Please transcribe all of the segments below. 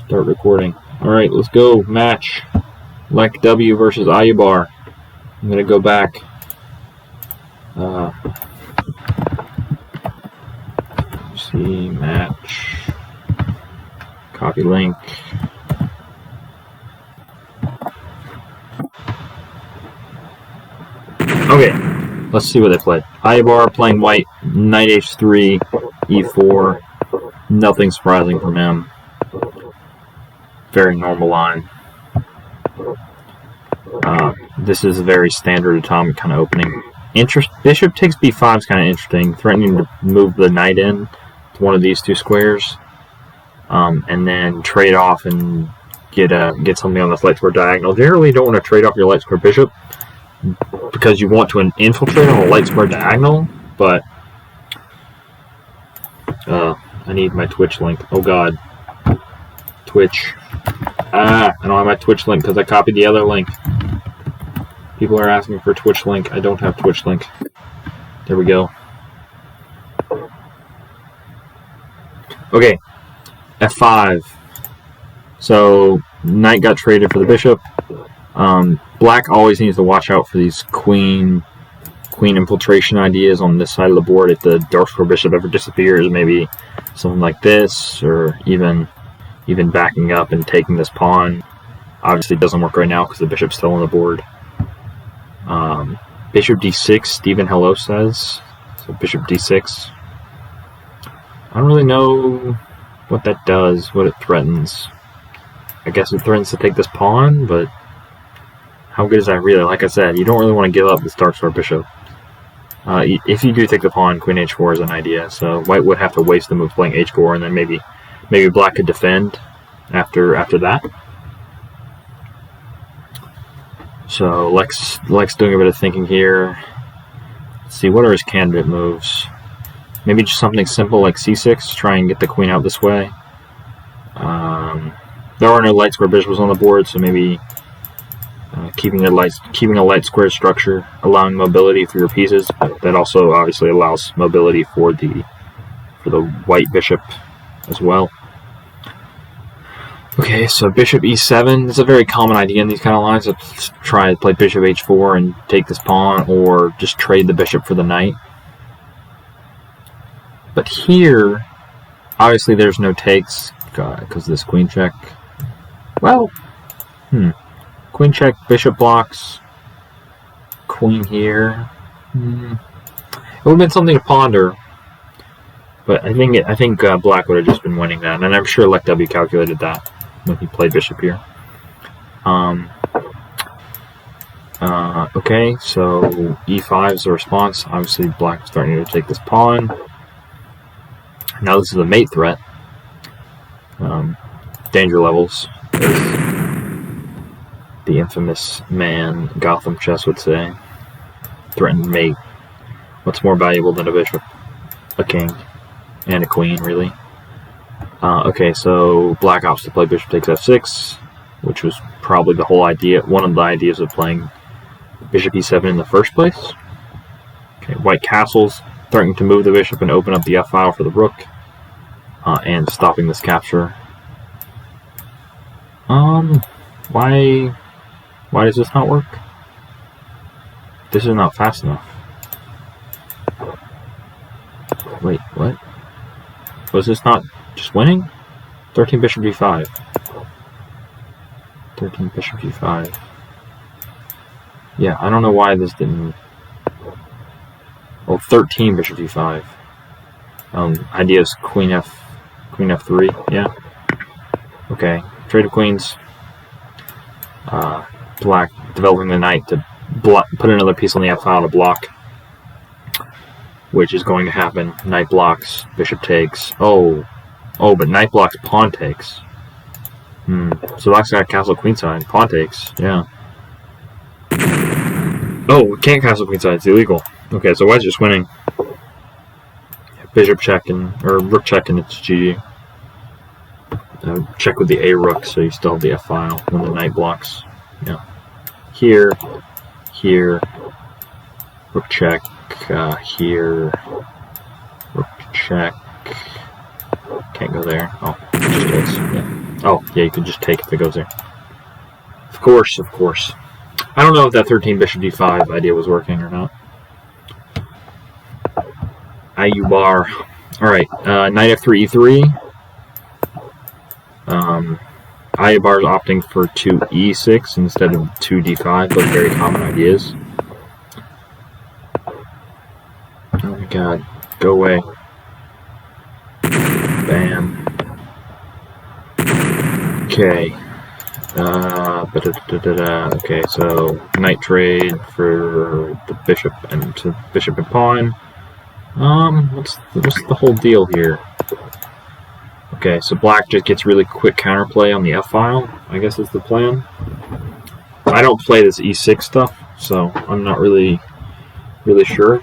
Start recording. Alright, let's go. Match. LecW versus Iubar. I'm going to go back. See, match. Copy link. Okay, let's see what they played. Iubar playing white, knight h3, e4. Nothing surprising from him. Very normal line. This is a very standard atomic kind of opening. Bishop takes b5 is kind of interesting, threatening to move the knight in to one of these two squares, and then trade off and get something on this light square diagonal. Generally, you don't want to trade off your light square bishop because you want to infiltrate on a light square diagonal. But I need my Twitch link. Oh God, Twitch. I don't have my Twitch link because I copied the other link. People are asking for Twitch link. I don't have Twitch link. There we go. Okay, f5. So knight got traded for the bishop. Black always needs to watch out for these queen infiltration ideas on this side of the board. If the dark square bishop ever disappears, maybe something like this, or even backing up and taking this pawn. Obviously it doesn't work right now because the bishop's still on the board. Bishop d6, Stephen Hello says. So bishop d6. I don't really know what that does, what it threatens. I guess it threatens to take this pawn, but how good is that really? Like I said, you don't really want to give up this dark square bishop. If you do take the pawn, queen h4 is an idea. So white would have to waste the move playing h4, and then maybe black could defend after that. So Lex doing a bit of thinking here. Let's see, what are his candidate moves? Maybe just something simple like c6, try and get the queen out this way. There are no light square bishops on the board, so maybe keeping a light square structure, allowing mobility for your pieces. But that also obviously allows mobility for the white bishop as well. Okay, so bishop e7 is a very common idea in these kind of lines. Let's try to play bishop h4 and take this pawn, or just trade the bishop for the knight. But here, obviously there's no takes because this queen check. Well, queen check, bishop blocks, queen here. It would have been something to ponder. But I think black would have just been winning that, and I'm sure LecW calculated that when he played bishop here. Okay, so e5 is the response. Obviously, black is starting to take this pawn. Now this is a mate threat. Danger levels, as the infamous man Gotham Chess would say. Threatened mate. What's more valuable than a bishop? A king. And a queen, really. Okay, so black opts to play bishop takes f6, which was probably the whole idea, one of the ideas of playing bishop e7 in the first place. Okay, white castles, threatening to move the bishop and open up the f-file for the rook, and stopping this capture. Why does this not work? This is not fast enough. Wait, what? Was this not just winning? 13 bishop g5. 13 bishop g5. Yeah, I don't know why this didn't... Oh, 13 bishop g5. Idea is queen f3, yeah. Okay, trade of queens. Black developing the knight to put another piece on the f-file to block, which is going to happen. Knight blocks, bishop takes. Oh, but knight blocks, pawn takes. So black's got castle queenside. Pawn takes, yeah. Oh, we can't castle queenside, it's illegal. Okay, so white's just winning. Bishop check or rook check, and it's GG. Check with the a rook, so you still have the f-file when the knight blocks. Yeah. Here, rook check, here, rook check. Can't go there. Oh, just takes. Yeah. Oh, yeah, you could just take if it goes there. Of course, of course. I don't know if that 13 bishop d5 idea was working or not. Iubar. Alright, knight f3 e3. Iubar's opting for 2 e6 instead of 2 d5, both very common ideas. Oh my god, go away. Bam. Okay. Okay, so knight trade for the bishop and pawn. What's the whole deal here? Okay, so black just gets really quick counterplay on the f file. I guess is the plan. I don't play this e6 stuff, so I'm not really sure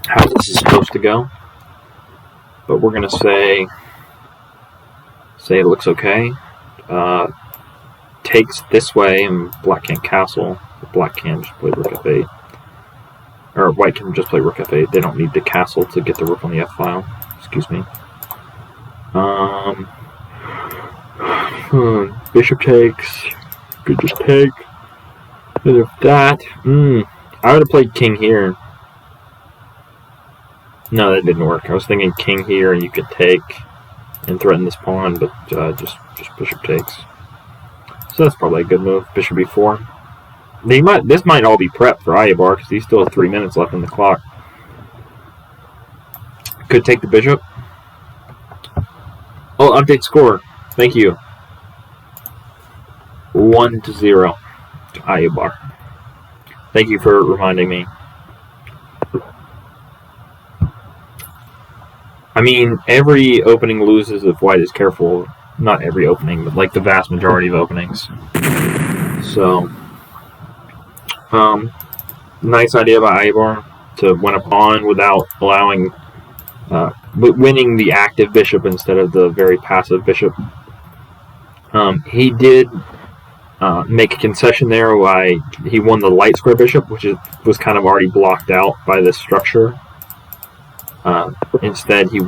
how this is supposed to go. But we're gonna say it looks okay. Takes this way, and black can't castle. Black can just play rook f8. Or white can just play rook f8. They don't need the castle to get the rook on the f file. Excuse me. Bishop takes. Could just take. And if that, I would have played king here. No, that didn't work. I was thinking king here, and you could take and threaten this pawn, but just bishop takes. So that's probably a good move. Bishop b4. This might all be prep for Iubar because he still has 3 minutes left on the clock. Could take the bishop. Oh, update score. Thank you. 1-0 to Iubar. Thank you for reminding me. I mean, every opening loses if white is careful. Not every opening, but like the vast majority of openings. So, nice idea by Iubar to win a pawn without allowing, winning the active bishop instead of the very passive bishop. He did make a concession there why he won the light square bishop, which was kind of already blocked out by this structure. Instead, he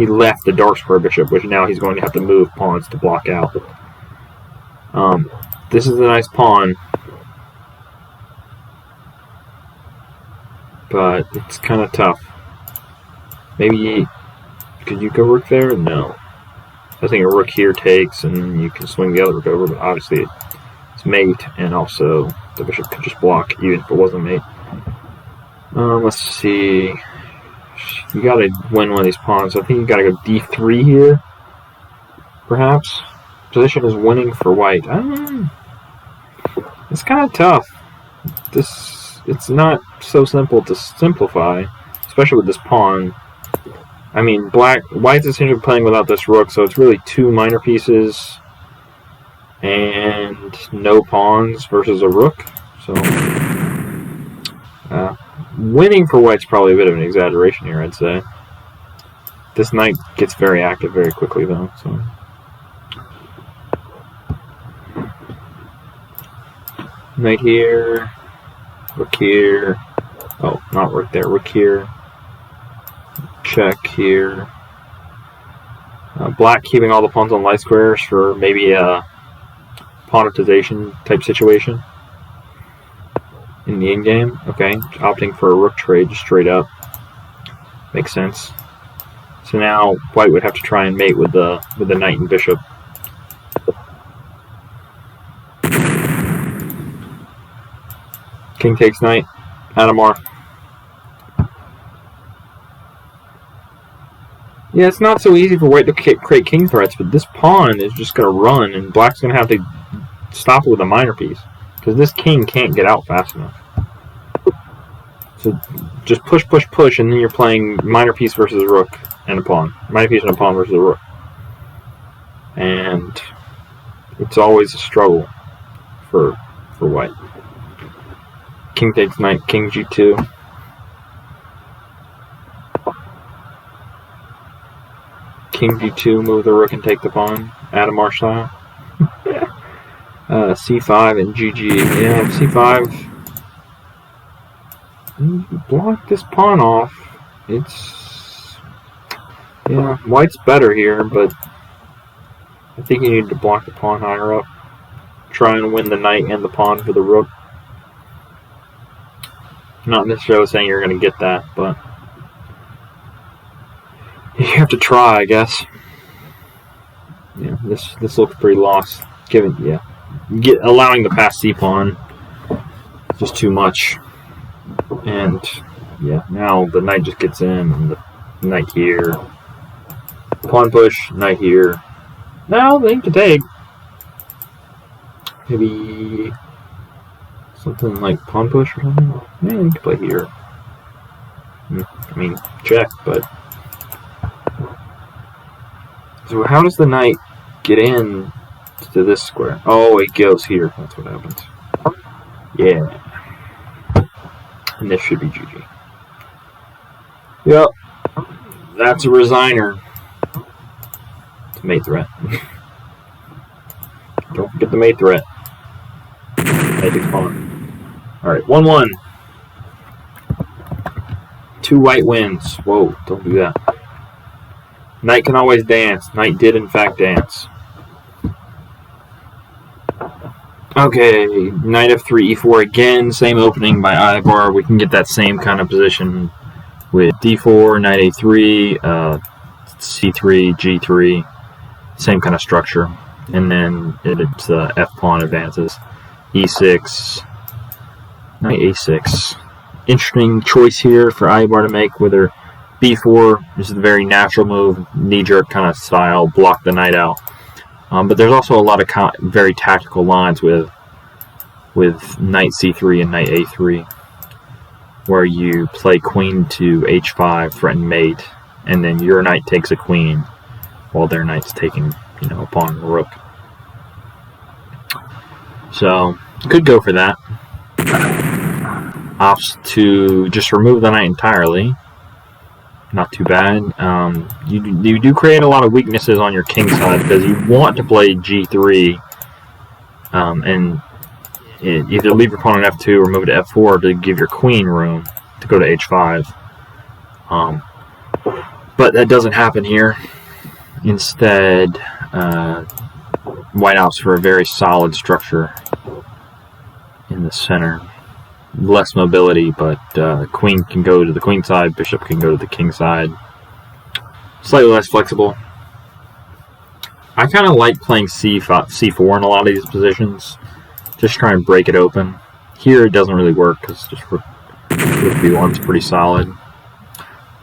left the dark square bishop, which now he's going to have to move pawns to block out. This is a nice pawn, but it's kind of tough. Maybe, could you go rook there? No. I think a rook here takes, and you can swing the other rook over, but obviously it's mate, and also the bishop could just block, even if it wasn't mate. Let's see. You gotta win one of these pawns. I think you gotta go d3 here, perhaps. Position is winning for white. It's kind of tough. It's not so simple to simplify, especially with this pawn. I mean, white's essentially playing without this rook, so it's really 2 minor pieces and no pawns versus a rook. So, winning for white's probably a bit of an exaggeration here, I'd say. This knight gets very active very quickly, though. So, knight here, rook here. Oh, not rook there, rook here. Check here. Black keeping all the pawns on light squares for maybe a pawnetization type situation in the in-game. Okay, opting for a rook trade just straight up. Makes sense. So now white would have to try and mate with the knight and bishop. King takes knight. Adamar. Yeah, it's not so easy for white to create king threats, but this pawn is just going to run, and black's going to have to stop it with a minor piece, because this king can't get out fast enough. So just push, and then you're playing minor piece versus a rook and a pawn. Minor piece and a pawn versus a rook. And it's always a struggle for white. King takes knight, king g2. King d2, move the rook and take the pawn. Adamar style. c5 and gg. Yeah, c5. Block this pawn off. Yeah, white's better here, but I think you need to block the pawn higher up. Try and win the knight and the pawn for the rook. Not necessarily saying you're going to get that, but you have to try, I guess. Yeah, this looks pretty lost. Allowing the pass c pawn just too much. And yeah, now the knight just gets in, and the knight here. Pawn push, knight here. Now they can take. Maybe something like pawn push or something. Yeah, you can play here. I mean, check, but. So how does the knight get in to this square? Oh, it goes here. That's what happens. Yeah. And this should be GG. Yep. That's a resigner. It's a mate threat. Don't forget the mate threat. Make it fun. Alright, 1-1. 2 white wins. Whoa, don't do that. Knight can always dance. Knight did in fact dance. Okay, knight f3, e4 again. Same opening by Iubar. We can get that same kind of position with d4, knight a3, c3, g3. Same kind of structure. And then it's f pawn advances. e6, knight a6. Interesting choice here for Iubar to make, whether b4 is the very natural move, knee-jerk kind of style, block the knight out. But there's also a lot of very tactical lines with knight c3 and knight a3, where you play queen to h5, threaten mate, and then your knight takes a queen, while their knight's taking, a pawn and a rook. So, could go for that. Opts to just remove the knight entirely. Not too bad. You do create a lot of weaknesses on your king side because you want to play g3 and either leave your pawn on f2 or move it to f4 to give your queen room to go to h5. But that doesn't happen here. Instead, white opts for a very solid structure in the center. Less mobility, but queen can go to the queen side, bishop can go to the king side. Slightly less flexible. I kind of like playing c4 in a lot of these positions. Just try and break it open. Here it doesn't really work because just rook b1's pretty solid.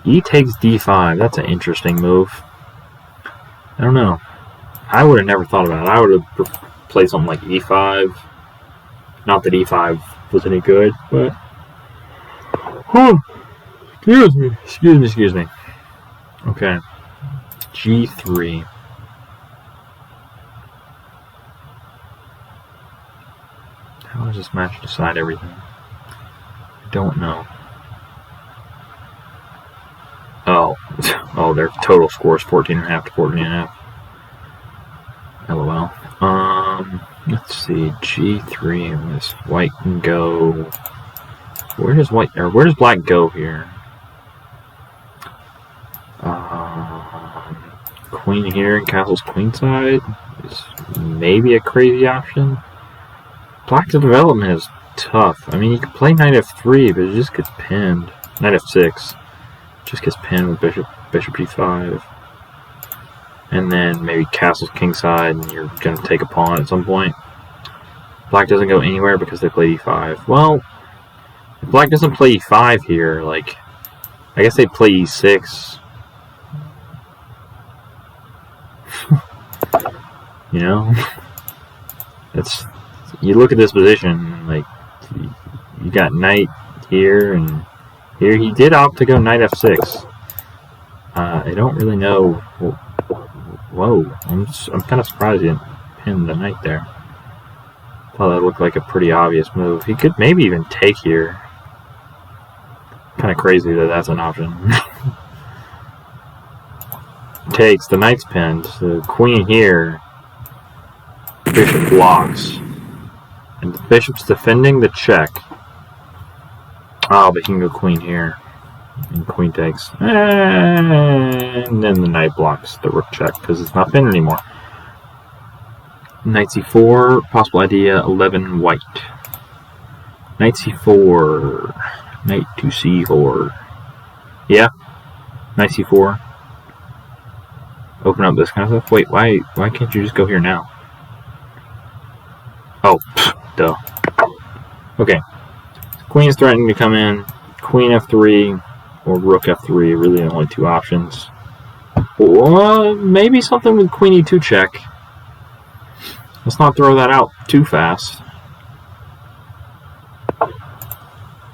E takes d5. That's an interesting move. I don't know. I would have never thought about it. I would have played something like e5. Not that e5 was any good, but excuse me. Okay, g3. How does this match decide everything? I don't know. Oh, their total score is 14.5 to 14.5. LOL. Let's see, g3. This white can go. Where does black go here? Queen here and castle's queenside is maybe a crazy option. Black's development is tough. I mean, you could play knight f3, but it just gets pinned. Knight f6 just gets pinned with bishop e5. And then maybe castle's kingside, and you're going to take a pawn at some point. Black doesn't go anywhere because they play e5. Well, if black doesn't play e5 here, like, I guess they play e6. It's, you look at this position, like, you got knight here, and here he did opt to go knight f6. I don't really know. Whoa, I'm kind of surprised he didn't pin the knight there. Thought that looked like a pretty obvious move. He could maybe even take here. Kind of crazy that that's an option. Takes, the knight's pinned, the queen here. Bishop blocks. And the bishop's defending the check. Oh, but he can go queen here. And queen takes. And then the knight blocks the rook check because it's not pinned anymore. Knight c4, possible idea 11 white. Knight c4, knight to c4. Yeah, knight c4. Open up this kind of stuff. Wait, why can't you just go here now? Oh, duh. Okay, queen's threatening to come in. Queen f3 or rook f3, really the only two options. Or maybe something with queen e2 check. Let's not throw that out too fast.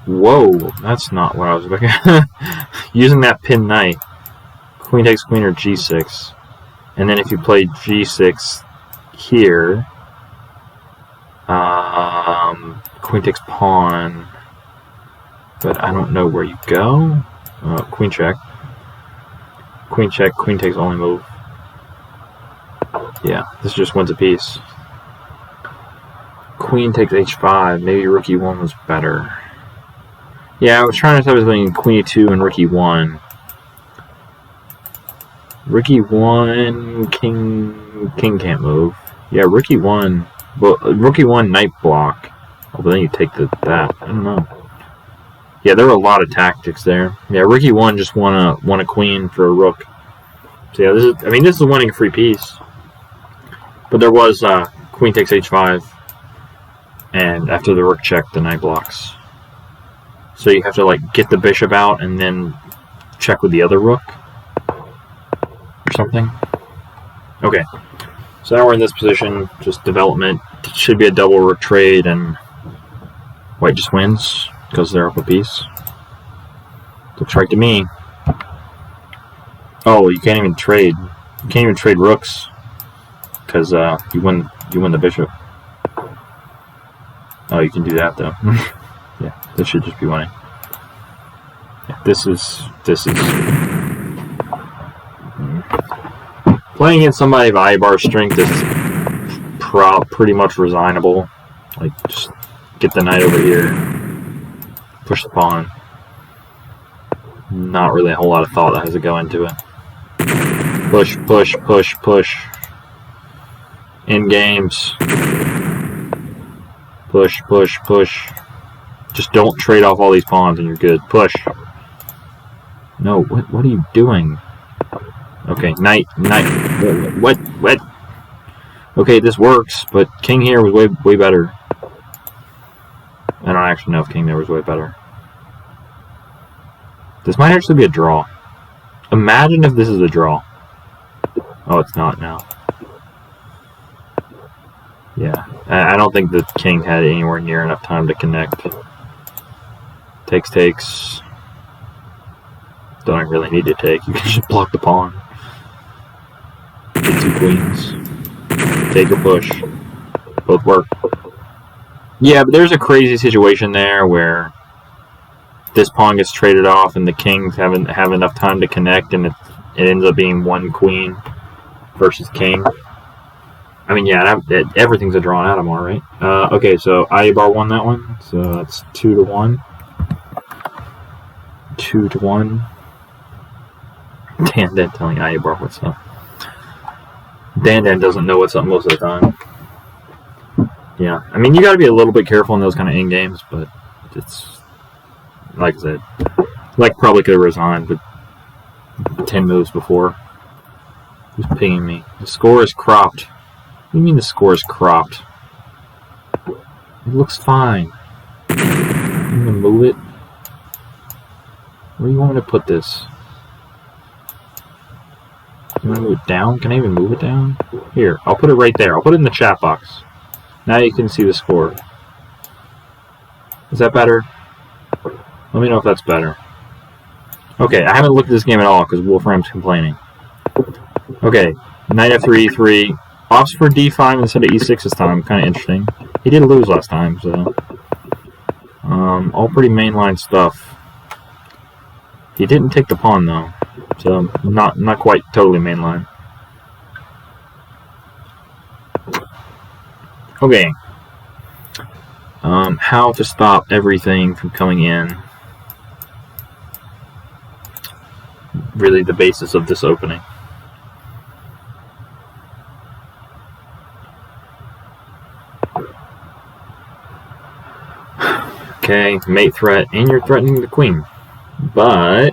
Whoa, that's not what I was looking at. Using that pin knight. Queen takes queen or g6. And then if you play g6 here, queen takes pawn. But I don't know where you go. Queen check. Queen check, queen takes only move. Yeah, this just wins a piece. Queen takes h5. Maybe rook e1 was better. Yeah, I was trying to decide between queen e2 and rook e1. Rook e1, king can't move. Yeah, rook e1. Well, rook e1 knight block. Oh, but then you take that. I don't know. Yeah, there were a lot of tactics there. Yeah, rook e1 just won a queen for a rook. So yeah, this is winning a free piece. But there was queen takes h5, and after the rook check, the knight blocks. So you have to like get the bishop out and then check with the other rook or something. Okay, so now we're in this position, just development. It should be a double rook trade, and white just wins because they're up a piece. Looks right to me. Oh, you can't even trade. You can't even trade rooks because you win the bishop. Oh, you can do that though. Yeah, this should just be winning. Yeah, this is playing against somebody of Iubar's strength is pretty much resignable. Like, just get the knight over here, push the pawn. Not really a whole lot of thought that has to go into it. Push, push, push, push. In games. Push, push, push. Just don't trade off all these pawns and you're good. Push. No, what are you doing? Okay, knight. What? Okay, this works, but king here was way better. I don't actually know if king there was way better. This might actually be a draw. Imagine if this is a draw. Oh, it's not now. Yeah, I don't think the king had anywhere near enough time to connect. Takes. Don't really need to take. You can just block the pawn. Get two queens. Take or push. Both work. Yeah, but there's a crazy situation there where this pawn gets traded off and the kings haven't have enough time to connect, and it ends up being one queen versus king. I mean, yeah, everything's a drawn Adam, all right. Okay, so Iubar won that one, so that's 2-1. 2-1. Dan telling Iubar what's up. Dan doesn't know what's up most of the time. Yeah, I mean, you got to be a little bit careful in those kind of end games, but it's like I said, like probably could have resigned, but 10 moves before. Who's pinging me? The score is cropped. What do you mean the score is cropped? It looks fine. You want to move it? Where do you want me to put this? You want to move it down? Can I even move it down? Here, I'll put it right there. I'll put it in the chat box. Now you can see the score. Is that better? Let me know if that's better. Okay, I haven't looked at this game at all because Wolfram's complaining. Okay, knight f3, e3. Opts for d5 instead of e6 this time. Kind of interesting. He did lose last time, so... all pretty mainline stuff. He didn't take the pawn, though. So, not quite totally mainline. Okay. How to stop everything from coming in. Really the basis of this opening. Okay, mate threat, and you're threatening the queen. But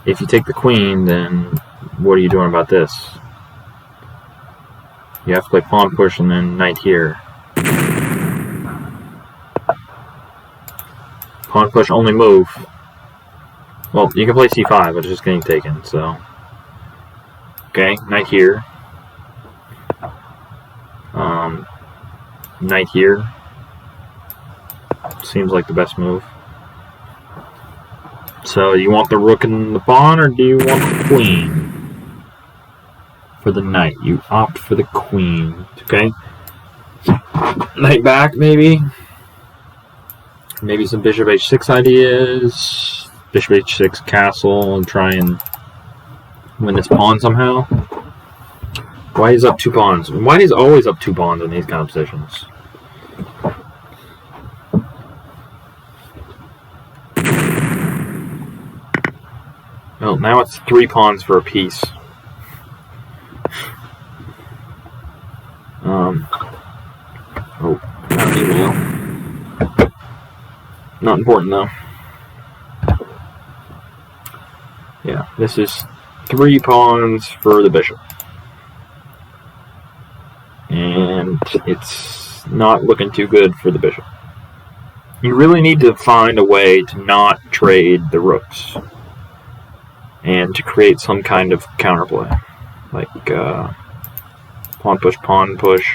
if you take the queen, then what are you doing about this? You have to play pawn push and then knight here. Pawn push only move. Well, you can play c5, but it's just getting taken, so. Okay, knight here. Knight here. Seems like the best move. So, you want the rook and the pawn, or do you want the queen? For the knight, you opt for the queen. Okay. Knight back, maybe. Maybe some bishop h6 ideas. Bishop h6 castle and try and win this pawn somehow. White is up 2 pawns. White is always up 2 pawns in these kind of positions. Well, now it's 3 pawns for a piece. Oh, not email. Not important though. Yeah, this is 3 pawns for the bishop. And it's not looking too good for the bishop. You really need to find a way to not trade the rooks. And to create some kind of counterplay. Like, pawn push,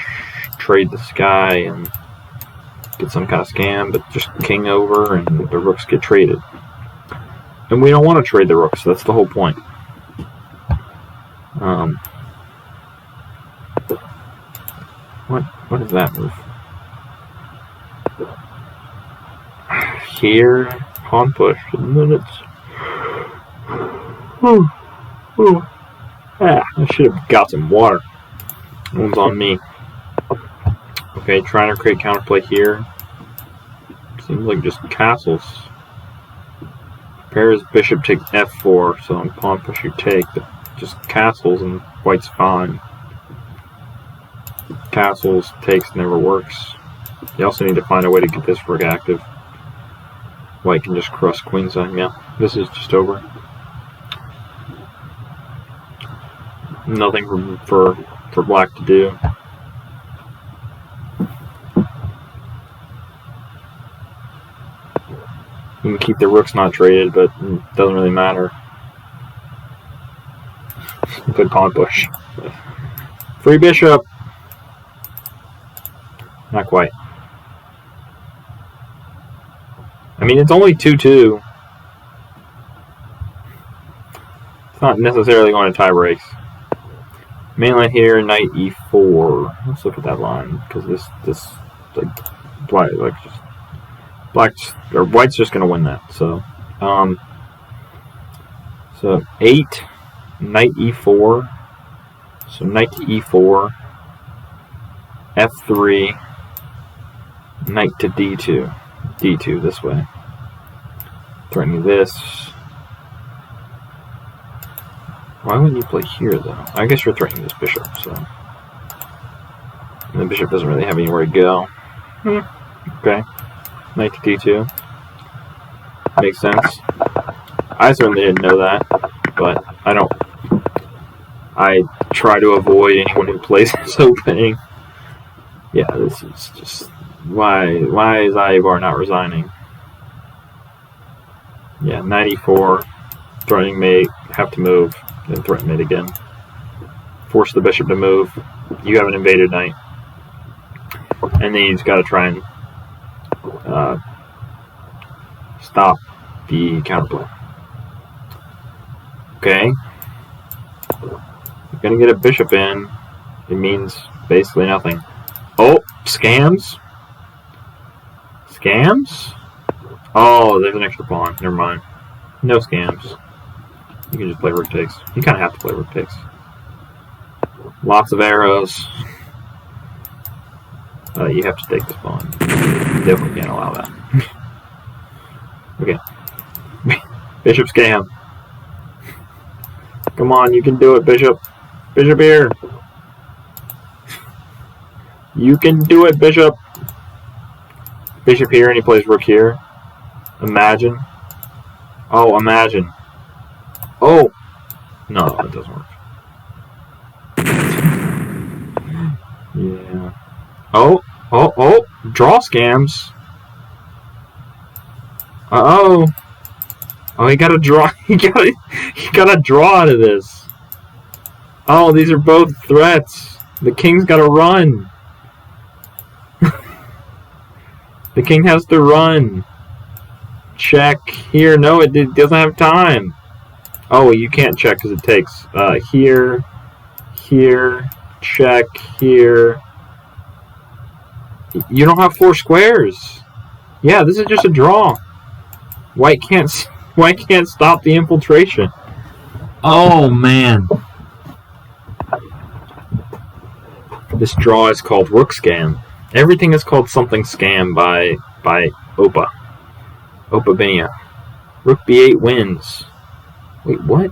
trade this guy, and get some kind of scam, but just king over, and the rooks get traded. And we don't want to trade the rooks, that's the whole point. What is that move? Here, pawn push, and then it's... I should have got some water. One's on me. Okay, trying to create counterplay here. Seems like just castles. Pairs bishop takes f4, so on pawn push you take, but just castles and white's fine. Castles takes never works. You also need to find a way to get this rook active. White can just cross queenside. Yeah, this is just over. Nothing for black to do. You can keep the rooks not traded, but it doesn't really matter. Good pawn push. Free bishop! Not quite. I mean, it's only 2-2. It's not necessarily going to tie breaks. Main line here, knight e4. Let's look at that line, because this white's just gonna win that. So, so 8, knight e4. So knight to e4, f3, knight to d2, d2 this way. Threatening this. Why wouldn't you play here, though? I guess you're threatening this bishop, so... And the bishop doesn't really have anywhere to go. Okay. Knight to d2. Makes sense. I certainly didn't know that, but I try to avoid anyone who plays this opening. Yeah, this is just... Why is Iubar not resigning? Yeah, knight e4. Threatening mate. Have to move. Then threaten mate again. Force the bishop to move. You have an invaded knight. And then you just gotta try and stop the counterplay. Okay. You're gonna get a bishop in. It means basically nothing. Oh, scams? Scams? Oh, there's an extra pawn. Never mind. No scams. You can just play rook takes. You kind of have to play rook takes. Lots of arrows. You have to take this pawn. Definitely can't allow that. Okay. Bishop scam. Come on, you can do it, Bishop. Bishop here. You can do it, Bishop. Bishop here, and he plays rook here. Imagine. Oh, imagine. Oh! No, it doesn't work. Yeah. Oh! Draw scams. Uh-oh. Oh, he got a draw. He got a draw out of this. Oh, these are both threats. The king's got to run. The king has to run. Check here. No, it doesn't have time. Oh, you can't check because it takes here, check, here. You don't have 4 squares. Yeah, this is just a draw. White can't stop the infiltration. Oh man. This draw is called rook scam. Everything is called something scam by Opa. Opa Benia. Rook b8 wins. Wait, what?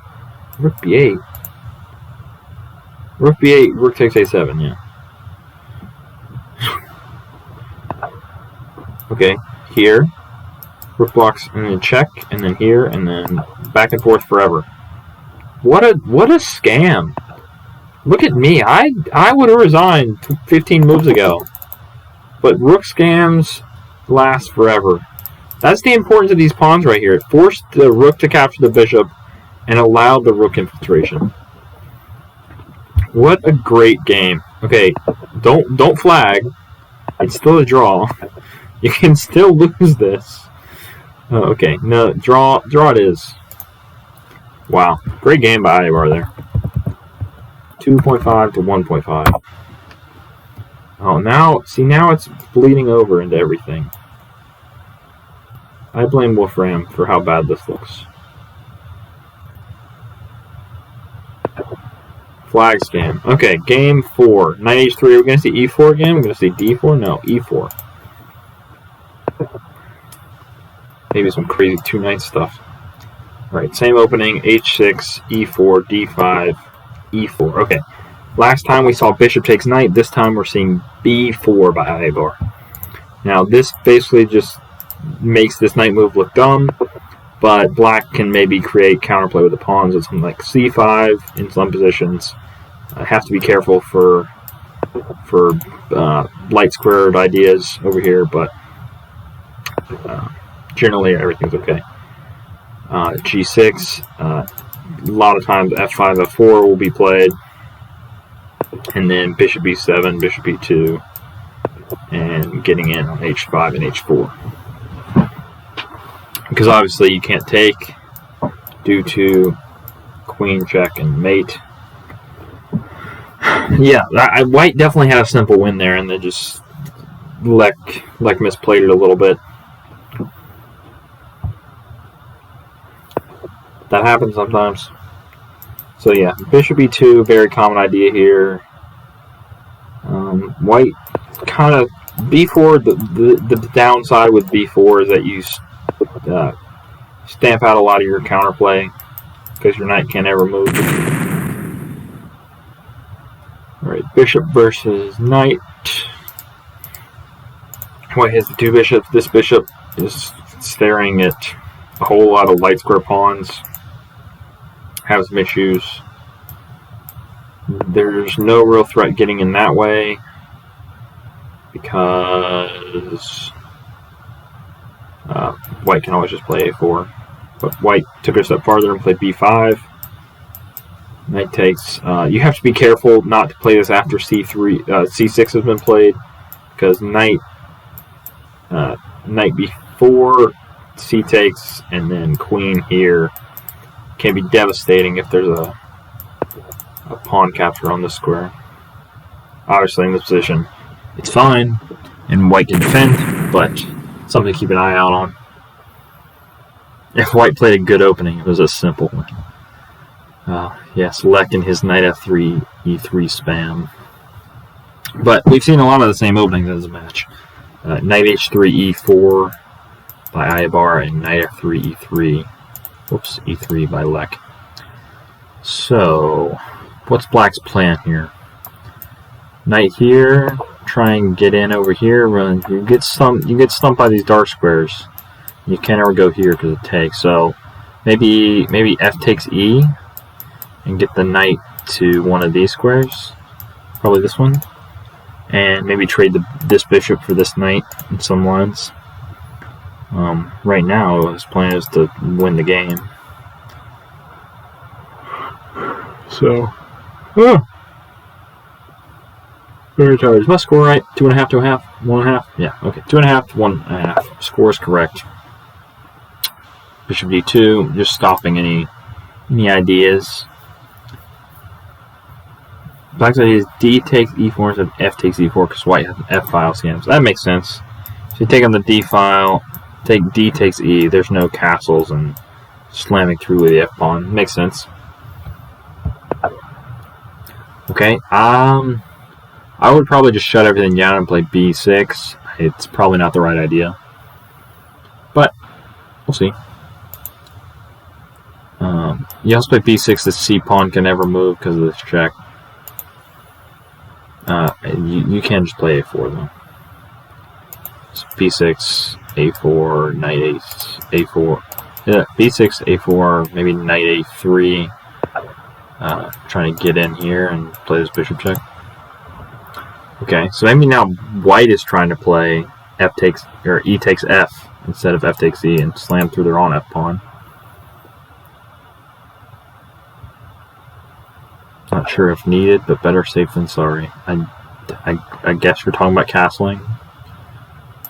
Rook b8. Rook b8, rook takes a7, yeah. Okay, here. Rook blocks, and then check, and then here, and then back and forth forever. What a scam. Look at me. I would have resigned 15 moves ago. But rook scams last forever. That's the importance of these pawns right here. It forced the rook to capture the bishop and allowed the rook infiltration. What a great game. Okay, don't flag. It's still a draw. You can still lose this. Oh, okay, no, draw it is. Wow, great game by Iubar there. 2.5 to 1.5. Oh, now it's bleeding over into everything. I blame Wolfram for how bad this looks. Flag scam. Okay, game 4. Knight h3. Are we going to see e4 again? We're going to see d4? No, e4. Maybe some crazy 2-knight stuff. Alright, same opening. h6, e4, d5, e4. Okay. Last time we saw bishop takes knight. This time we're seeing b4 by Iubar. Now, this basically just makes this knight move look dumb, but black can maybe create counterplay with the pawns with something like c5 in some positions. I have to be careful for light squared ideas over here, but generally everything's okay. G6, a lot of times f5, f4 will be played, and then bishop e7, bishop e2, and getting in on h5 and h4. Because obviously you can't take due to queen check and mate. Yeah, White definitely had a simple win there, and then just Lec misplayed it a little bit. That happens sometimes. So yeah, bishop e2, very common idea here. White kind of b4. The downside with b4 is that you stamp out a lot of your counterplay because your knight can't ever move. Alright, bishop versus knight. White has the 2 bishops. This bishop is staring at a whole lot of light square pawns. Have some issues. There's no real threat getting in that way because White can always just play a4. But White took it a step farther and played b5. Knight takes. You have to be careful not to play this after c3, c6 has been played, because knight b4, c takes, and then queen here can be devastating if there's a pawn capture on this square. Obviously, in this position, it's fine, and White can defend, but something to keep an eye out on. If White played a good opening, it was a simple one. Yes, Lec and his knight f3, e3 spam. But we've seen a lot of the same openings as a match. Knight h3, e4 by Iubar, and knight f3, e3. Whoops, e3 by Lec. So, what's Black's plan here? Knight here, try and get in over here. You get stumped by these dark squares. You can't ever go here because it takes. So maybe F takes E and get the knight to one of these squares. Probably this one. And maybe trade this bishop for this knight in some lines. Right now, his plan is to win the game. So, very tired. Is my score right? 2.5 to 1.5? 1.5? Yeah, okay. 2.5 to 1.5. Score is correct. Bishop d2, just stopping any ideas. Black's idea is D takes e4 instead of F takes e4 because white has an F file scam. So that makes sense. So you take on the D file, take D takes E. There's no castles and slamming through with the F pawn. Makes sense. Okay. I would probably just shut everything down and play B6. It's probably not the right idea, but we'll see. You also play B6. The C pawn can never move because of this check. You can just play A4 though. So B6, A4, knight A4. Yeah, B6, A4, maybe knight A3. Trying to get in here and play this bishop check. Okay, so maybe now white is trying to play F takes or E takes F instead of F takes E and slam through their own F pawn. Not sure if needed, but better safe than sorry. I guess you're talking about castling,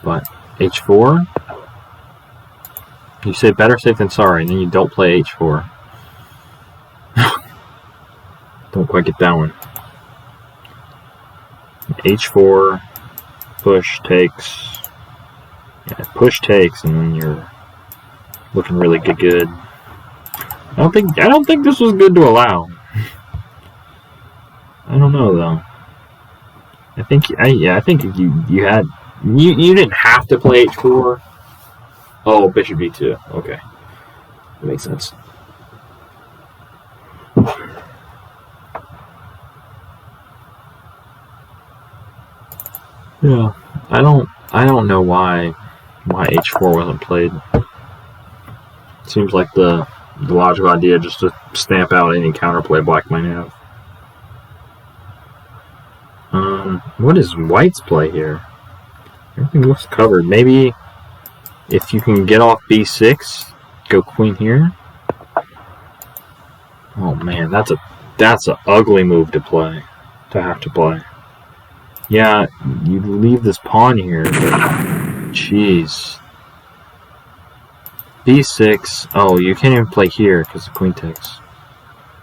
but H4. You say better safe than sorry, and then you don't play H4. Don't quite get that one. H4, push takes. Yeah, push takes, and then you're looking really good. I don't think this was good to allow. I don't know though. I think you didn't have to play H4. Oh, bishop B2. Okay, that makes sense. Yeah, I don't know why H4 wasn't played. Seems like the logical idea just to stamp out any counterplay black might have. What is white's play here? Everything looks covered. Maybe if you can get off B6, go queen here. Oh man, that's an ugly move to play. To play. Yeah, you leave this pawn here, but jeez. B6. Oh, you can't even play here because the queen takes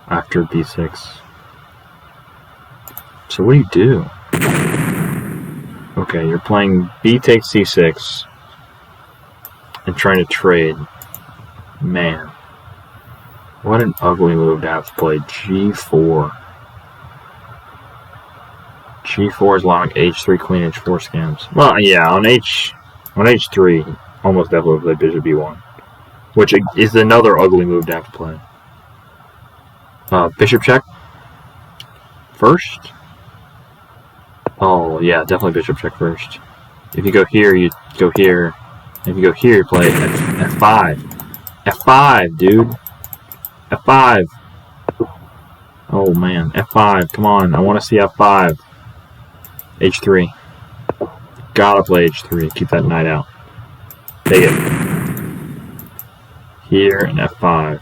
after B6. So what do? Okay, you're playing B takes C6 and trying to trade. Man, what an ugly move to have to play. G4. G4 is allowing H3 queen H4 scams. Well, yeah, on H3, almost definitely play bishop B1, which is another ugly move to have to play. Bishop check first. Oh, yeah, definitely bishop check first. If you go here, you go here. If you go here, you play F5. F5, dude. F5. Oh, man. F5. Come on. I want to see F5. H3. Gotta play H3. Keep that knight out. Take it. Here and F5.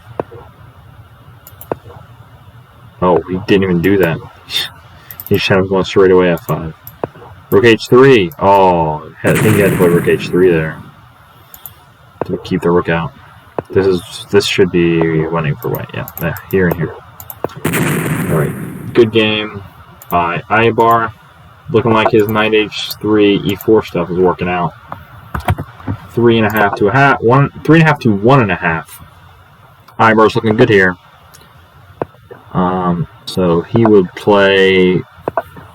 Oh, he didn't even do that. He just had him going straight away F5. Rook H3. Oh, I think you had to play Rook H3 there to keep the rook out. This should be winning for white. Yeah, here and here. All right, good game by Iubar. Looking like his knight H3 E4 stuff is working out. 3.5 to 3.5 to 1.5. Iubar's looking good here. So he would play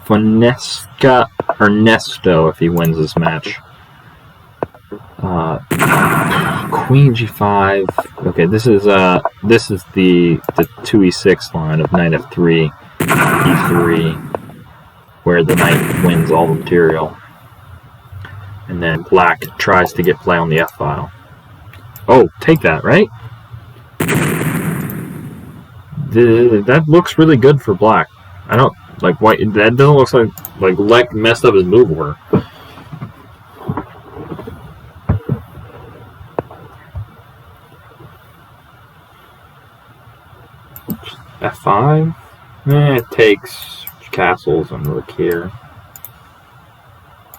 Fonesca or Nesto if he wins this match. Queen G5. Okay, this is the 2e6 line of knight F3, E3. where the knight wins all the material. And then black tries to get play on the f-file. Oh, take that, right? That looks really good for black. I don't like white. That doesn't look like Lec messed up his move order. F5. It takes castles and rook here.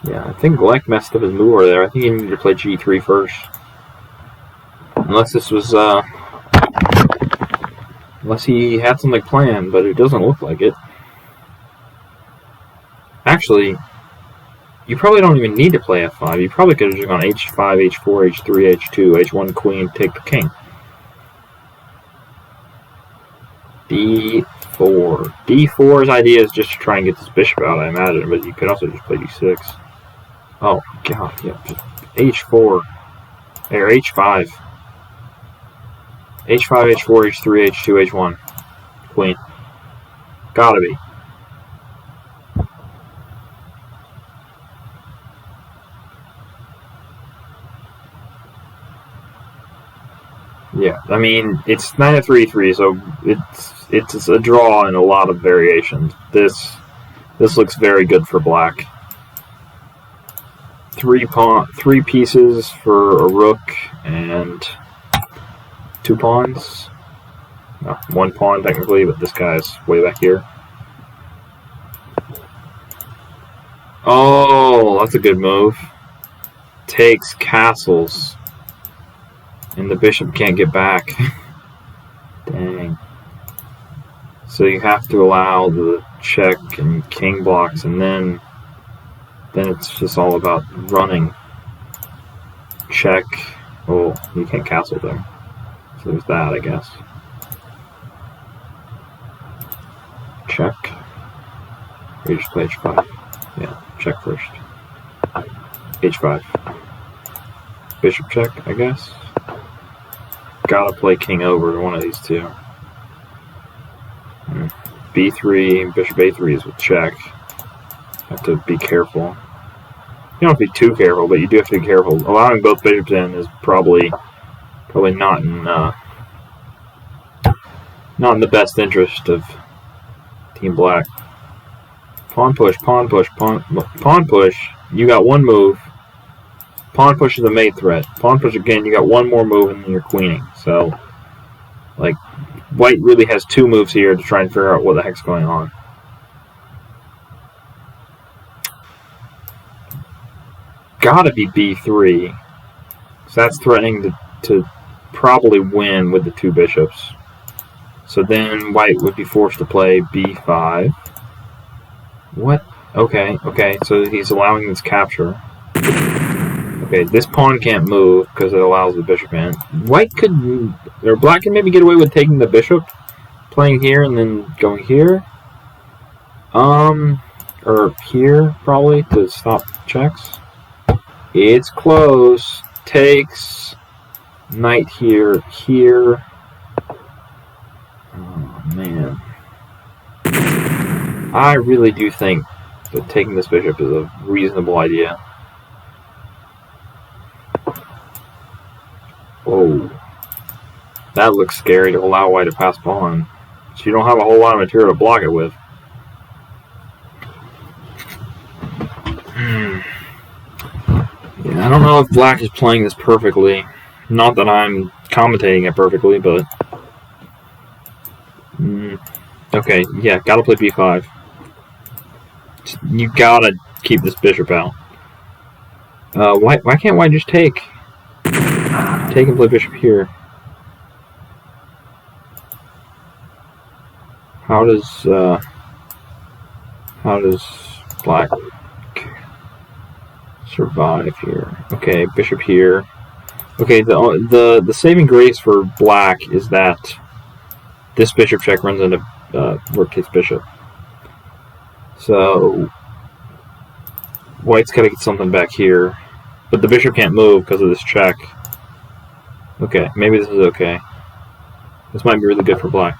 Yeah, I think Lec messed up his move order there. I think he needed to play G3 first. Unless this was unless he had something planned, but it doesn't look like it. Actually, you probably don't even need to play F5. You probably could have just gone H5, H4, H3, H2, H1 queen, take the king. D4. D4's idea is just to try and get this bishop out, I imagine, but you could also just play D6. Oh, God, yeah, just H4. Or H5. H5, H4, H3, H2, H1. Queen. Gotta be. Yeah, I mean, it's 9 of 3-3, so it's a draw in a lot of variations. This looks very good for black. Three pieces for a rook and 2 pawns. No, 1 pawn technically, but this guy's way back here. Oh, that's a good move. Takes castles. And the bishop can't get back. Dang. So you have to allow the check and king blocks, and then it's just all about running. Check. Oh, you can't castle there. So there's that, I guess. Check. Or you just play H5. Yeah, check first. H5. Bishop check, I guess. Gotta play king over one of these two. B3, bishop A3 is with check. Have to be careful. You don't have to be too careful, but you do have to be careful. Allowing both bishops in is probably not in the best interest of Team Black. Pawn push, pawn push, pawn push. You got one move. Pawn push is a mate threat. Pawn push again, you got one more move and then you're queening. So, like, white really has 2 moves here to try and figure out what the heck's going on. Gotta be B3. So that's threatening to probably win with the 2 bishops. So then white would be forced to play B5. What? Okay, so he's allowing this capture. Okay, this pawn can't move because it allows the bishop in. White could, or black can maybe get away with taking the bishop, playing here and then going here. Or here, probably, to stop checks. It's close. Takes. Knight here. Oh, man. I really do think that taking this bishop is a reasonable idea. Oh, that looks scary to allow white to pass pawn. So you don't have a whole lot of material to block it with. Yeah, I don't know if black is playing this perfectly. Not that I'm commentating it perfectly, but... Okay, yeah, gotta play b5. You gotta keep this bishop out. Why can't white just take? Take and play bishop here. How does black survive here? Okay, bishop here. Okay, the saving grace for black is that this bishop check runs into rook takes bishop. So white's got to get something back here, but the bishop can't move because of this check. Okay, maybe this is okay. This might be really good for black.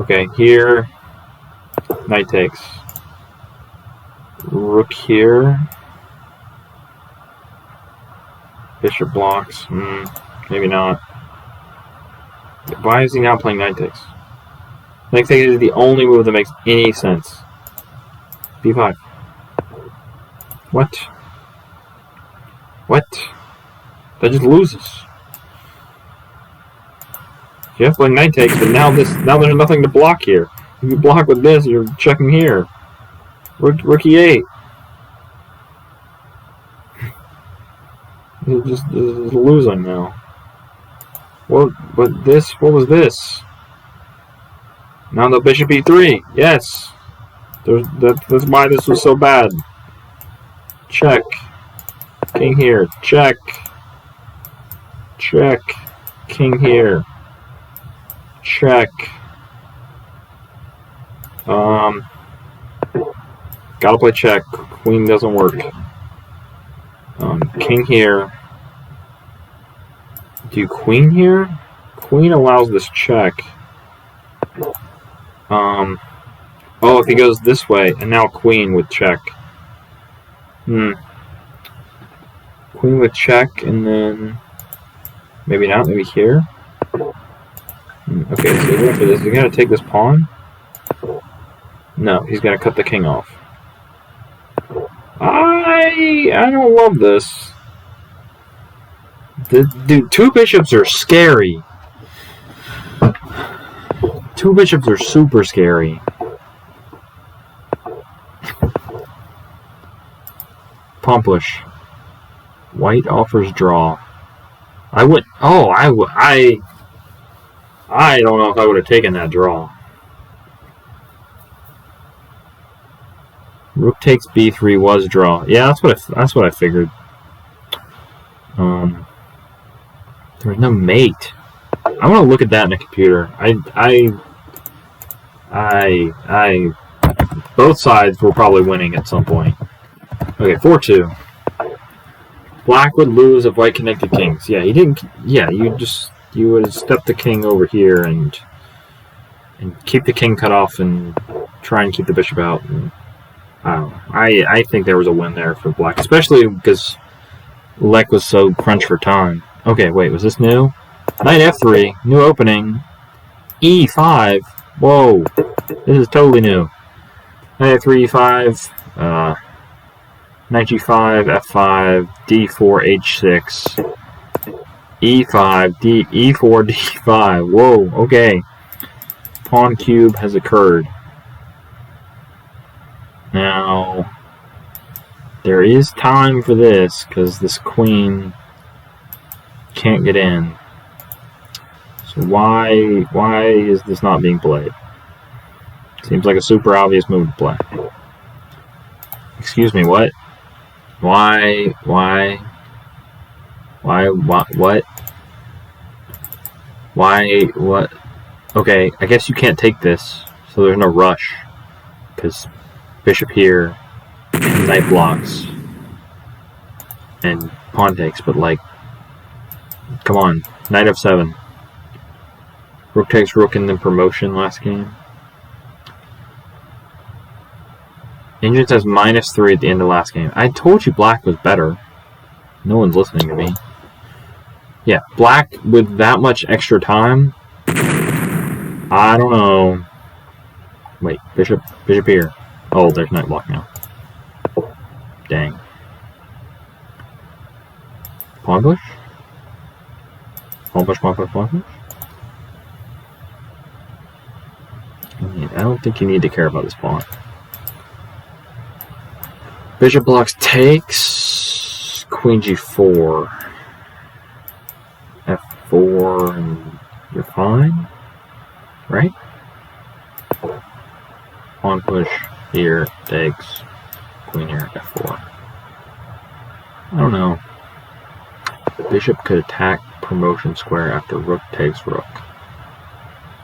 Okay, here, knight takes. Rook here. Bishop blocks. Maybe not. Why is he now playing knight takes? Knight takes is the only move that makes any sense. b5. What? What? That just loses. You have to play knight takes, but now there's nothing to block here. If you block with this, you're checking here. Rook e8. This is losing now. What was this? Now the bishop e3. Yes. That's why this was so bad. Check. King here. Check. Check. King here. Check. Gotta play check. Queen doesn't work. King here. Do queen here? Queen allows this check. Oh, if he goes this way, and now queen with check. Queen with check, and then maybe not. Maybe here. Okay, so look for this. Is he gonna take this pawn? No, he's gonna cut the king off. I don't love this. Dude, two bishops are scary. Two bishops are super scary. Pawn push. White offers draw. I would. Oh, I don't know if I would have taken that draw. Rook takes b3 was draw. Yeah, that's what I figured. There's no mate. I want to look at that in a computer. Both sides were probably winning at some point. Okay, 4-2. Black would lose if white connected kings. Yeah, he didn't. Yeah, you would have stepped the king over here and keep the king cut off and try and keep the bishop out. And, I don't know. I think there was a win there for black, especially because Lec was so crunched for time. Okay, wait, was this new? Knight f3, new opening. e5. Whoa, this is totally new. Knight f3, e5. Knight g5, f5, d4, h6, e5, e4, d5. Whoa, okay. Pawn cube has occurred. Now, there is time for this, because this queen can't get in. So why is this not being played? Seems like a super obvious move to play. Excuse me, what? What? Okay, I guess you can't take this, so there's no rush. Because bishop here, knight blocks, and pawn takes, but like, come on, knight f7. Rook takes rook in the promotion last game. Engine says -3 at the end of last game. I told you black was better. No one's listening to me. Yeah, black with that much extra time. I don't know. Wait, bishop here. Oh, there's knight block now. Dang. Pawn push? Pawn push, pawn push, pawn push? I don't think you need to care about this pawn. Bishop blocks takes. Queen g4. f4, and you're fine? Right? Pawn push here takes. Queen here, f4. I don't know. Bishop could attack promotion square after rook takes rook.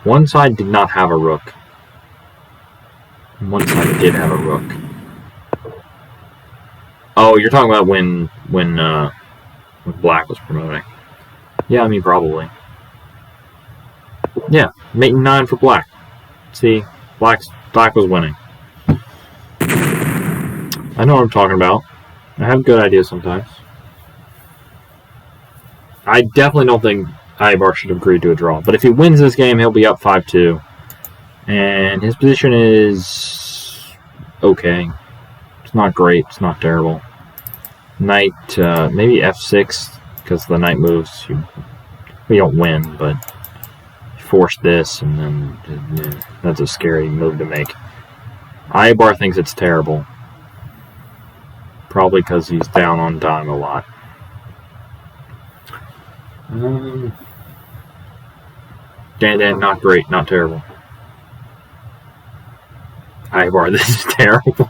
One side did not have a rook. One side did have a rook. Oh, you're talking about when black was promoting. Yeah, I mean probably. Yeah, mate 9 for black. See, black was winning. I know what I'm talking about. I have good ideas sometimes. I definitely don't think Iubar should agree to a draw. But if he wins this game, he'll be up 5-2. And his position is okay. It's not great. It's not terrible. Knight, maybe f6, because the knight moves. We don't win, but force this, and then that's a scary move to make. Iubar thinks it's terrible. Probably because he's down on time a lot. Dan, not great, not terrible. Iubar, this is terrible.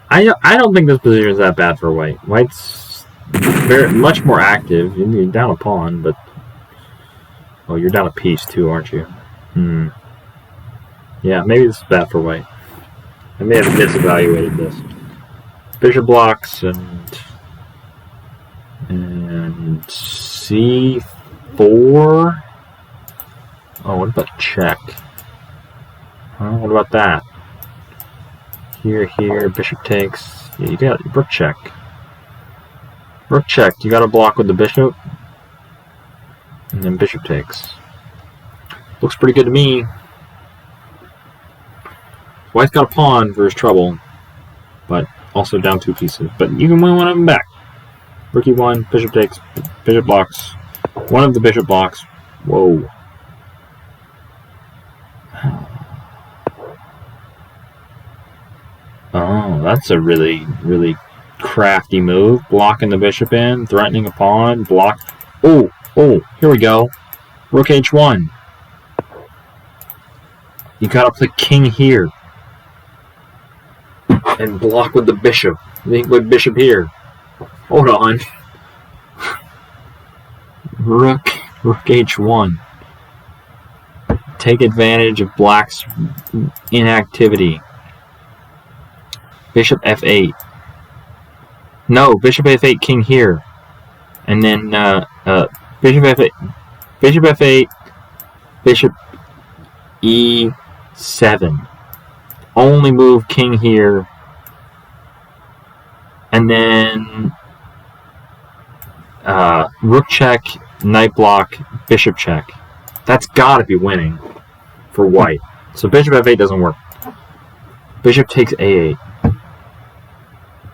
I don't think this position is that bad for White. White's very much more active. You're down a pawn, but you're down a piece too, aren't you? Yeah, maybe this is bad for White. I may have misevaluated this. Bishop blocks and c4. Oh, what about check? What about that? Here, bishop takes. Yeah, you got rook check. Rook check. You got to block with the bishop, and then bishop takes. Looks pretty good to me. White's got a pawn for his trouble, but also down 2 pieces. But you can win one of them back. Rook e1, bishop takes, bishop blocks. One of the bishop blocks. Whoa. Oh, that's a really, really crafty move. Blocking the bishop in, threatening a pawn, block. Oh, here we go. Rook h1. You gotta play king here. And block with the bishop. With bishop here. Hold on. Rook h1. Take advantage of black's inactivity. Bishop f8. No, bishop f8, king here. And then bishop f8, bishop f8, bishop e7. Only move king here. And then rook check, knight block, bishop check. That's got to be winning for White. So bishop f8 doesn't work. Bishop takes a8.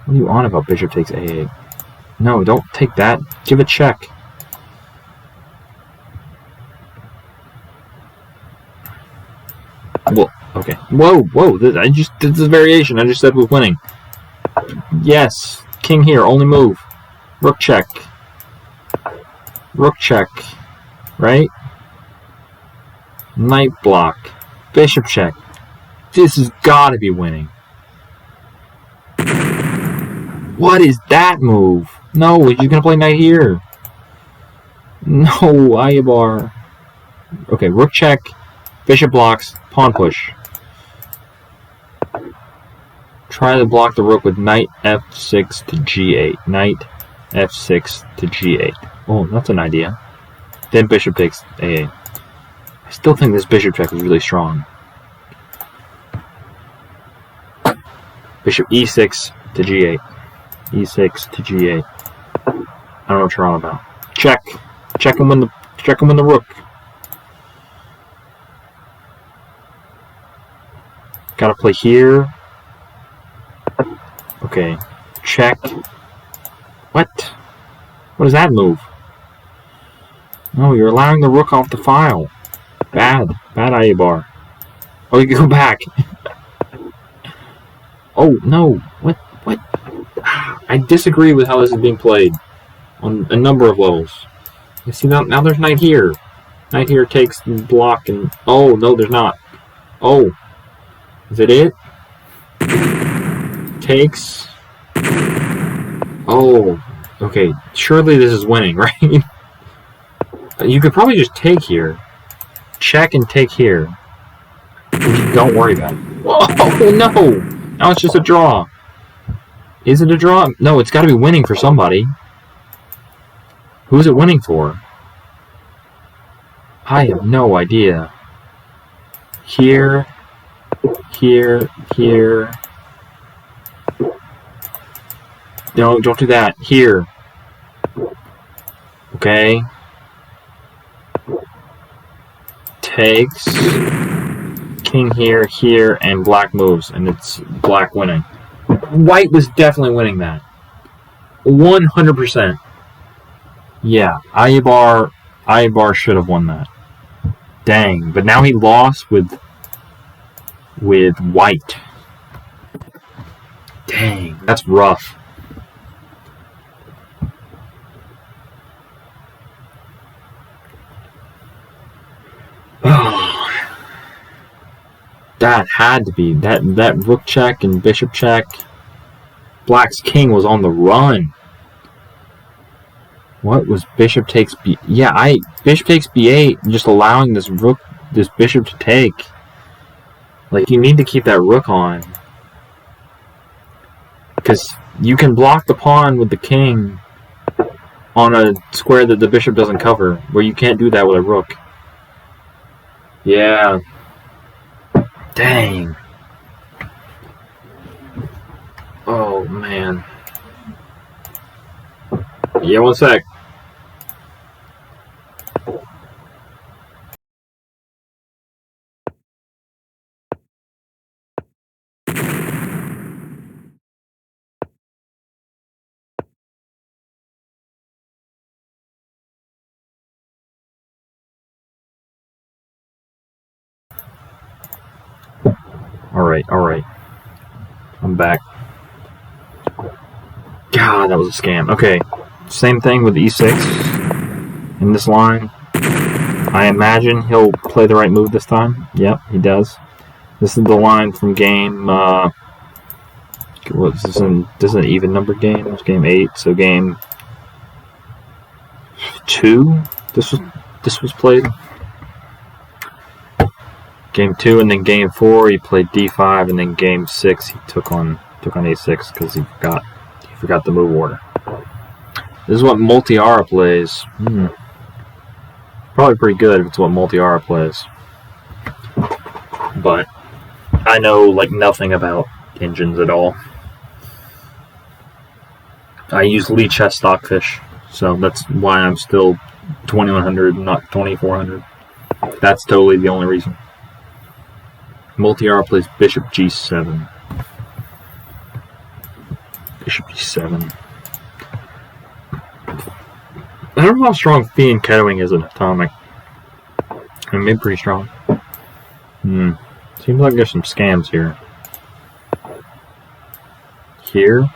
What are you on about bishop takes a8? No, don't take that. Give it check. Well, okay. Whoa. This is a variation. I just said we're winning. Yes. King here. Only move. Rook check. Rook check. Right? Knight block. Bishop check. This has got to be winning. What is that move? No, you're going to play knight here. No, Iubar. Okay, rook check. Bishop blocks. Pawn push. Try to block the rook with knight f6 to g8. Knight f6 to g8. Oh, that's an idea. Then bishop takes a8. I still think this bishop check is really strong. Bishop e6 to g8. e6 to g8. I don't know what you're on about. Check. Check and win the rook. Gotta play here. Okay. Check. What? What is that move? No, you're allowing the rook off the file. Bad Iubar. Oh, you can go back. Oh, no. What? I disagree with how this is being played on a number of levels. You see, now there's knight here. Knight here takes the block and... Oh, no, there's not. Oh. Is it? Takes. Oh. Okay. Surely this is winning, right? You could probably just take here. Check and take here. Don't worry about it. Oh, no! Now it's just a draw. Is it a draw? No, it's got to be winning for somebody. Who's it winning for? I have no idea. Here. No, don't do that. Here. Okay. Takes. King here, here, and black moves, and it's black winning. White was definitely winning that. 100%. Yeah, Iubar should have won that. Dang, but now he lost with white. Dang, that's rough. That had to be that rook check and bishop check. Black's king was on the run. What was bishop takes b? Yeah, bishop takes b8, just allowing this bishop to take. Like, you need to keep that rook on, because you can block the pawn with the king on a square that the bishop doesn't cover, where you can't do that with a rook. Yeah. Dang. Oh, man. Yeah, one sec. Alright. I'm back. God, that was a scam. Okay, same thing with e6 in this line. I imagine he'll play the right move this time. Yep, he does. This is the line from game, this is an even numbered game. It's game 8, so game 2, this was played. Game 2, and then game 4 he played d5, and then game 6 he took on a6 because he forgot the move order. This is what Multiara plays. Probably pretty good if it's what Multiara plays. But I know like nothing about engines at all. I use Lee Chess Stockfish, so that's why I'm still 2100, not 2400. That's totally the only reason. Multiara plays Bishop G7. Bishop G7. I don't know how strong Fianchettoing is in Atomic. I mean, maybe pretty strong. Seems like there's some scams here. Here?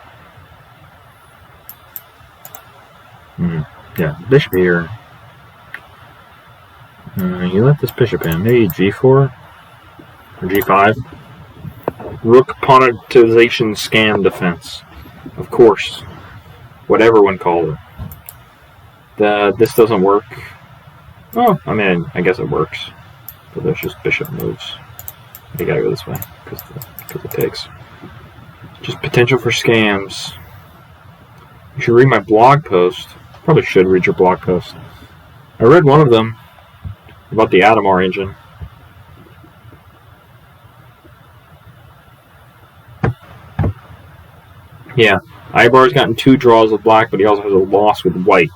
Yeah, bishop here. You let this bishop in. Maybe G4? Or G5? Rook pawnetization scam defense. Of course. Whatever one called it. This doesn't work. Oh, I mean, I guess it works. But there's just bishop moves. You gotta go this way, because it takes. Just potential for scams. You should read my blog post. Probably should read your blog post. I read one of them about the Atomar engine. Yeah, Iubar's gotten 2 draws with black, but he also has a loss with white.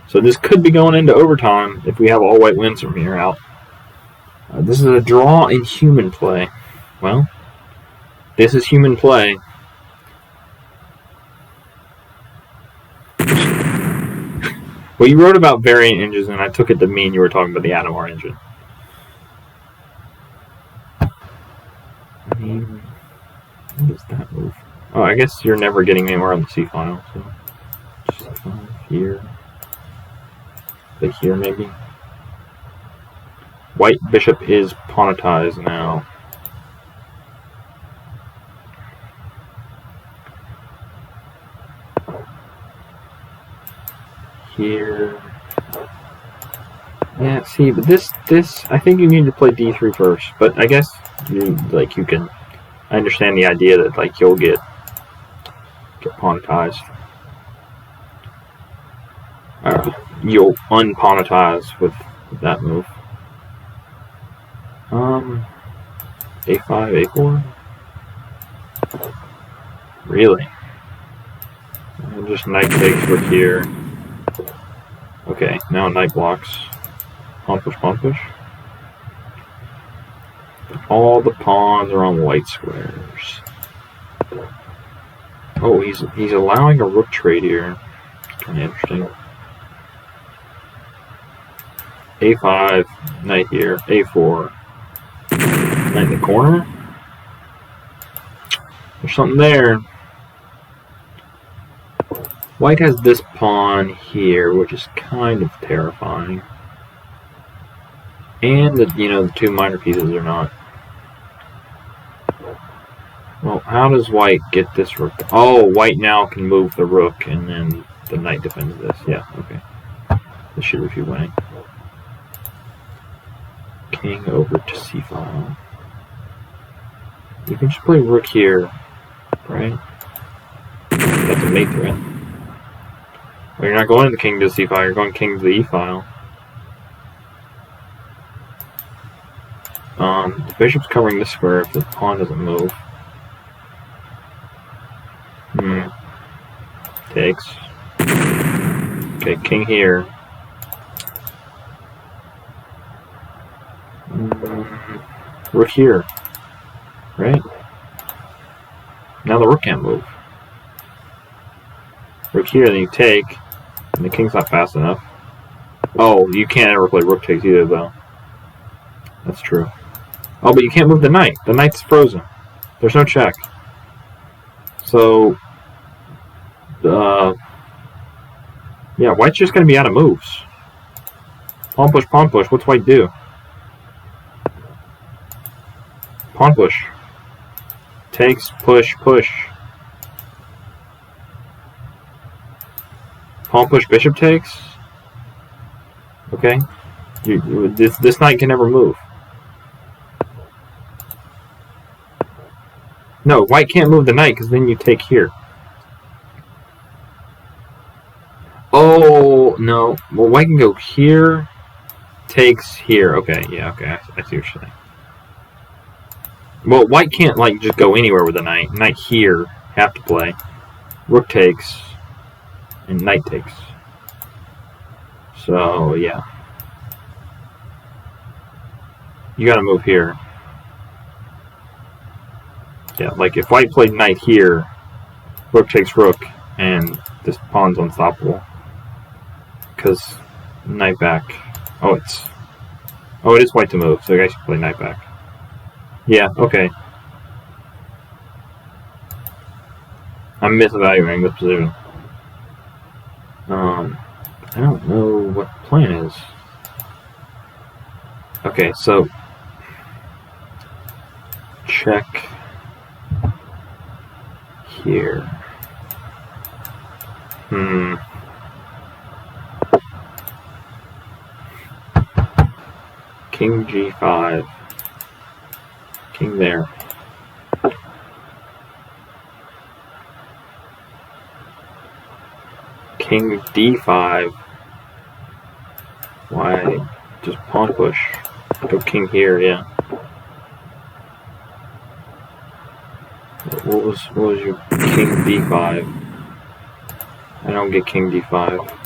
So this could be going into overtime if we have all white wins from here out. This is a draw in human play. Well, this is human play. Well, you wrote about variant engines, and I took it to mean you were talking about the Atomar engine. I mean, what is that move? Oh, I guess you're never getting anywhere on the C file. So just here. Like here, maybe. White bishop is pawnetized now. Here. Yeah, see, but this, I think you need to play d3 first. But I guess you can. I understand the idea that like you'll get pawnetized. You'll unpawnetize with that move. A5, A4. Really? And just knight takes rook here. Okay, now knight blocks. Pawn push, pawn push. All the pawns are on white squares. Oh, he's allowing a rook trade here. Kind of interesting. A5, knight here. A4, knight in the corner. There's something there. White has this pawn here, which is kind of terrifying. And the two minor pieces are not. Well, how does white get this rook? Oh, white now can move the rook, and then the knight defends this. Yeah, okay. This should refute winning. King over to c-file. You can just play rook here, right? That's a mate threat. Well, you're not going to the king to the c-file, you're going king to the e-file. The bishop's covering this square if the pawn doesn't move. Takes. Okay, king here. Rook here. Right? Now the rook can't move. Rook here, then you take, and the king's not fast enough. Oh, you can't ever play rook takes either, though. That's true. Oh, but you can't move the knight. The knight's frozen. There's no check. So, yeah, white's just going to be out of moves. Pawn push, pawn push. What's white do? Pawn push. Takes, push, push. Pawn push, bishop takes. Okay. This knight can never move. No, white can't move the knight because then you take here. Oh, no. Well, white can go here, takes here. Okay, yeah, okay. I see what you're saying. Well, white can't, like, just go anywhere with the knight. Knight here, have to play. Rook takes, and knight takes. So, yeah. You gotta move here. Yeah, like if white played knight here, rook takes rook, and this pawn's unstoppable. Because knight back. Oh, it is white to move, so I guess you play knight back. Yeah, okay. I'm misevaluating this position. I don't know what the plan is. Okay, so check here. King g5. King there. King d5. Why? Just pawn push. Go king here, yeah. What was your king d5? I don't get king d5.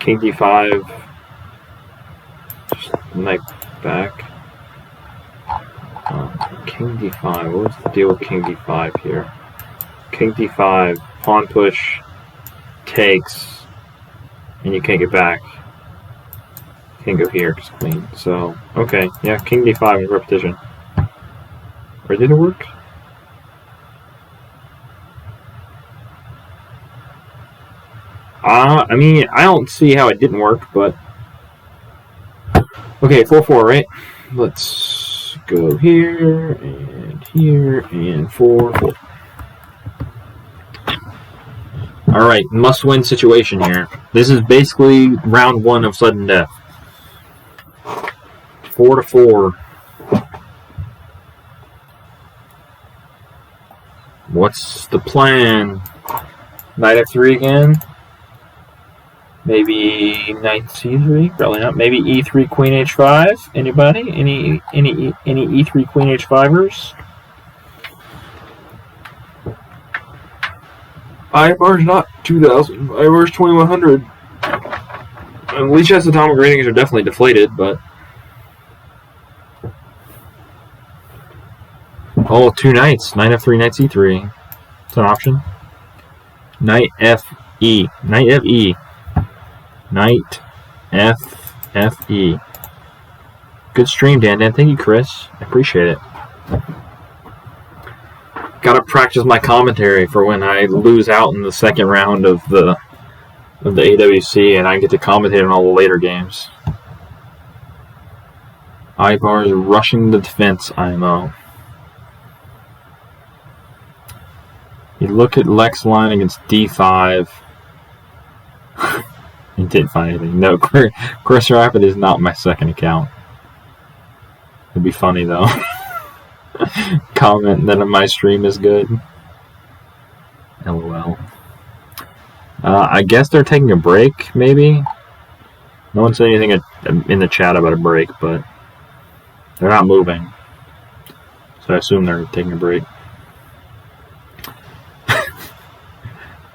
King d5. Just knight back. King d5. What was the deal with king d5 here? King d5. Pawn push. Takes. And you can't get back. Can't go here because queen. So, okay. Yeah, king d5 in repetition. Or did it work? I mean, I don't see how it didn't work, but... Okay, 4-4, right? Let's go here, and 4-4. Alright, must-win situation here. This is basically round 1 of sudden death. 4-4. What's the plan? Knight f3 again? Maybe knight c3? Probably not. Maybe e3 queen h5? Anybody? Any e3 queen h5ers? Iubar's not 2,000. Iubar's 2,100. And Lichess atomic ratings are definitely deflated, but... Oh, 2 knights. Knight F3, Knight C3. It's an option. Knight F-E. Knight F-E. Knight F-F-E. Good stream, Dan. Thank you, Chris. I appreciate it. Gotta practice my commentary for when I lose out in the second round of the AWC and I get to commentate on all the later games. Iubar is rushing the defense IMO. You look at Lex line against D5. He didn't find anything. No, Chris Rapid is not my second account. It'd be funny though. Comment that my stream is good. LOL. I guess they're taking a break, maybe? No one said anything in the chat about a break, but they're not moving. So I assume they're taking a break.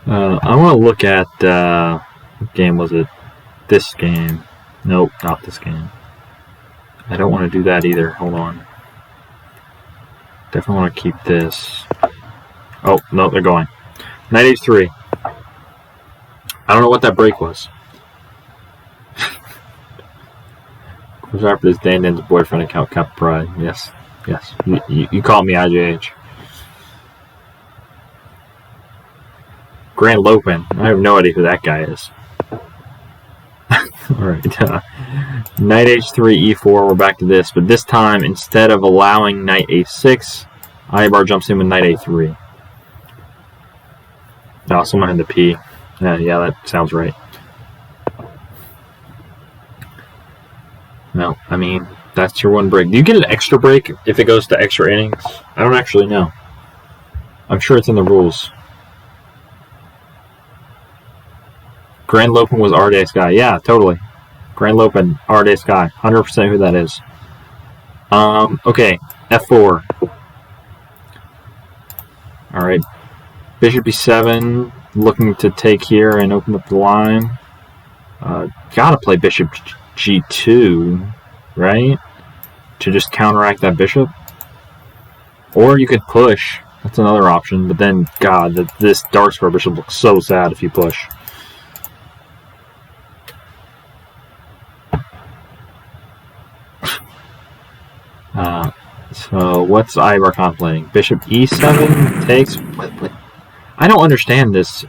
I want to look at, what game was it? This game. Nope, not this game. I don't want to do that either. Hold on. Definitely want to keep this. Oh, no, they're going. Knight H3. I don't know what that break was. Who's after this Dan Dan's boyfriend account, Cap Pride? Yes, yes. You call me IJH. Grand Lopin. I have no idea who that guy is. Alright. Knight H3, E4. We're back to this. But this time, instead of allowing Knight A6, Iubar jumps in with Knight A3. Oh, someone had the P. Yeah, that sounds right. No, I mean, that's your one break. Do you get an extra break if it goes to extra innings? I don't actually know. I'm sure it's in the rules. Grand Lopin was R-Day Sky. Yeah, totally. Grand Lopin, R-Day Sky. 100% who that is. Okay, F4. Alright. Bishop E7. Looking to take here and open up the line. Gotta play Bishop G2, right? To just counteract that bishop. Or you could push. That's another option. But then, God, this dark square bishop looks so sad if you push. So what's Iubar contemplating? Bishop E7 takes. What? I don't understand this.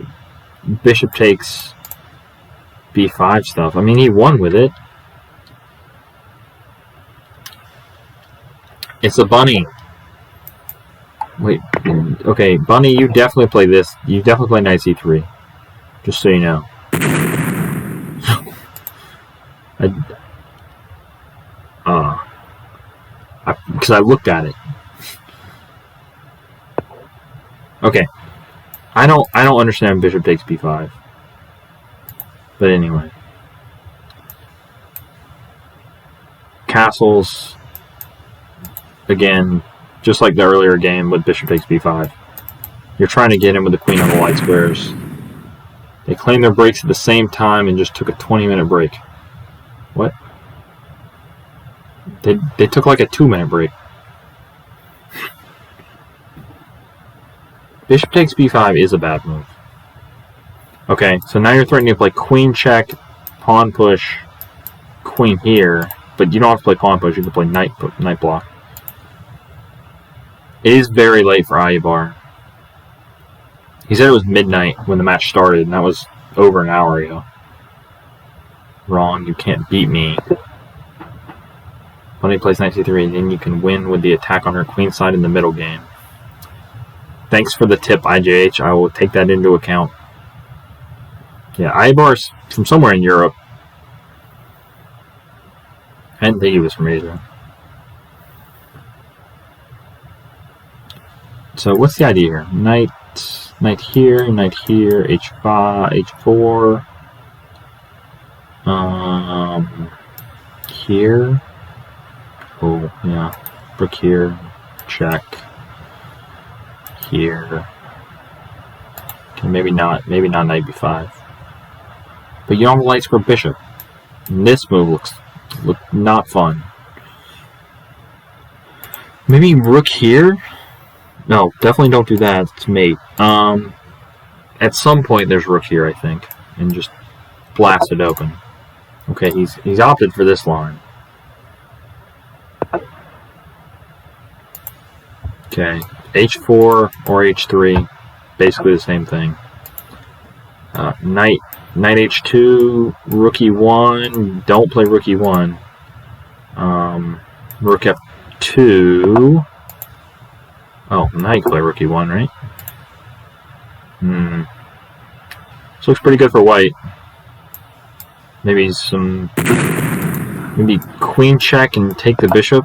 Bishop takes B5 stuff. I mean, he won with it. It's a bunny. Wait. Okay, bunny, you definitely play this. You definitely play Knight C3. Just so you know. Because I looked at it. Okay. I don't understand Bishop takes B5. But anyway. Castles, again, just like the earlier game with Bishop takes B5. You're trying to get in with the queen on the white squares. They claimed their breaks at the same time and just took a 20-minute break. What? They took like a 2-minute break. Bishop takes b5 is a bad move. Okay, so now you're threatening to play queen check, pawn push, queen here, but you don't have to play pawn push, you can play knight block. It is very late for Iubar. He said it was midnight when the match started, and that was over an hour ago. Wrong, you can't beat me. When he plays knight c3, then you can win with the attack on her queen side in the middle game. Thanks for the tip, IJH. I will take that into account. Yeah, Iubar's from somewhere in Europe. I didn't think he was from Asia. So what's the idea here? Knight here, h5, h4. Here. Oh, yeah. Rook here. Check. Here. Maybe not knight b5. But you don't have a light square bishop. And this move looks not fun. Maybe rook here? No, definitely don't do that. It's mate. At some point there's rook here, I think. And just blast it open. Okay, he's opted for this line. Okay, h4 or h3, basically the same thing. Knight h2, rook e1. Don't play rook e1. Rook f2. Oh, now you can play rook e1, right? This looks pretty good for white. Maybe queen check and take the bishop.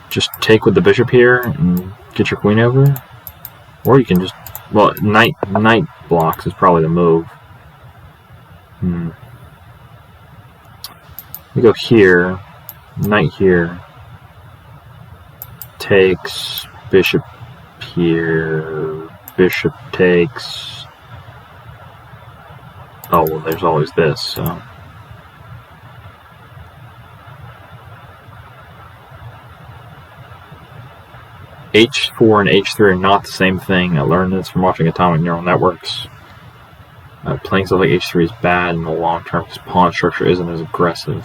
Just take with the bishop here and get your queen over. Or you can just, well, knight blocks is probably the move. We go here, knight here, takes, bishop here, bishop takes. Oh, well, there's always this, so. H4 and H3 are not the same thing. I learned this from watching Atomic Neural Networks. Playing stuff like H3 is bad in the long term because pawn structure isn't as aggressive.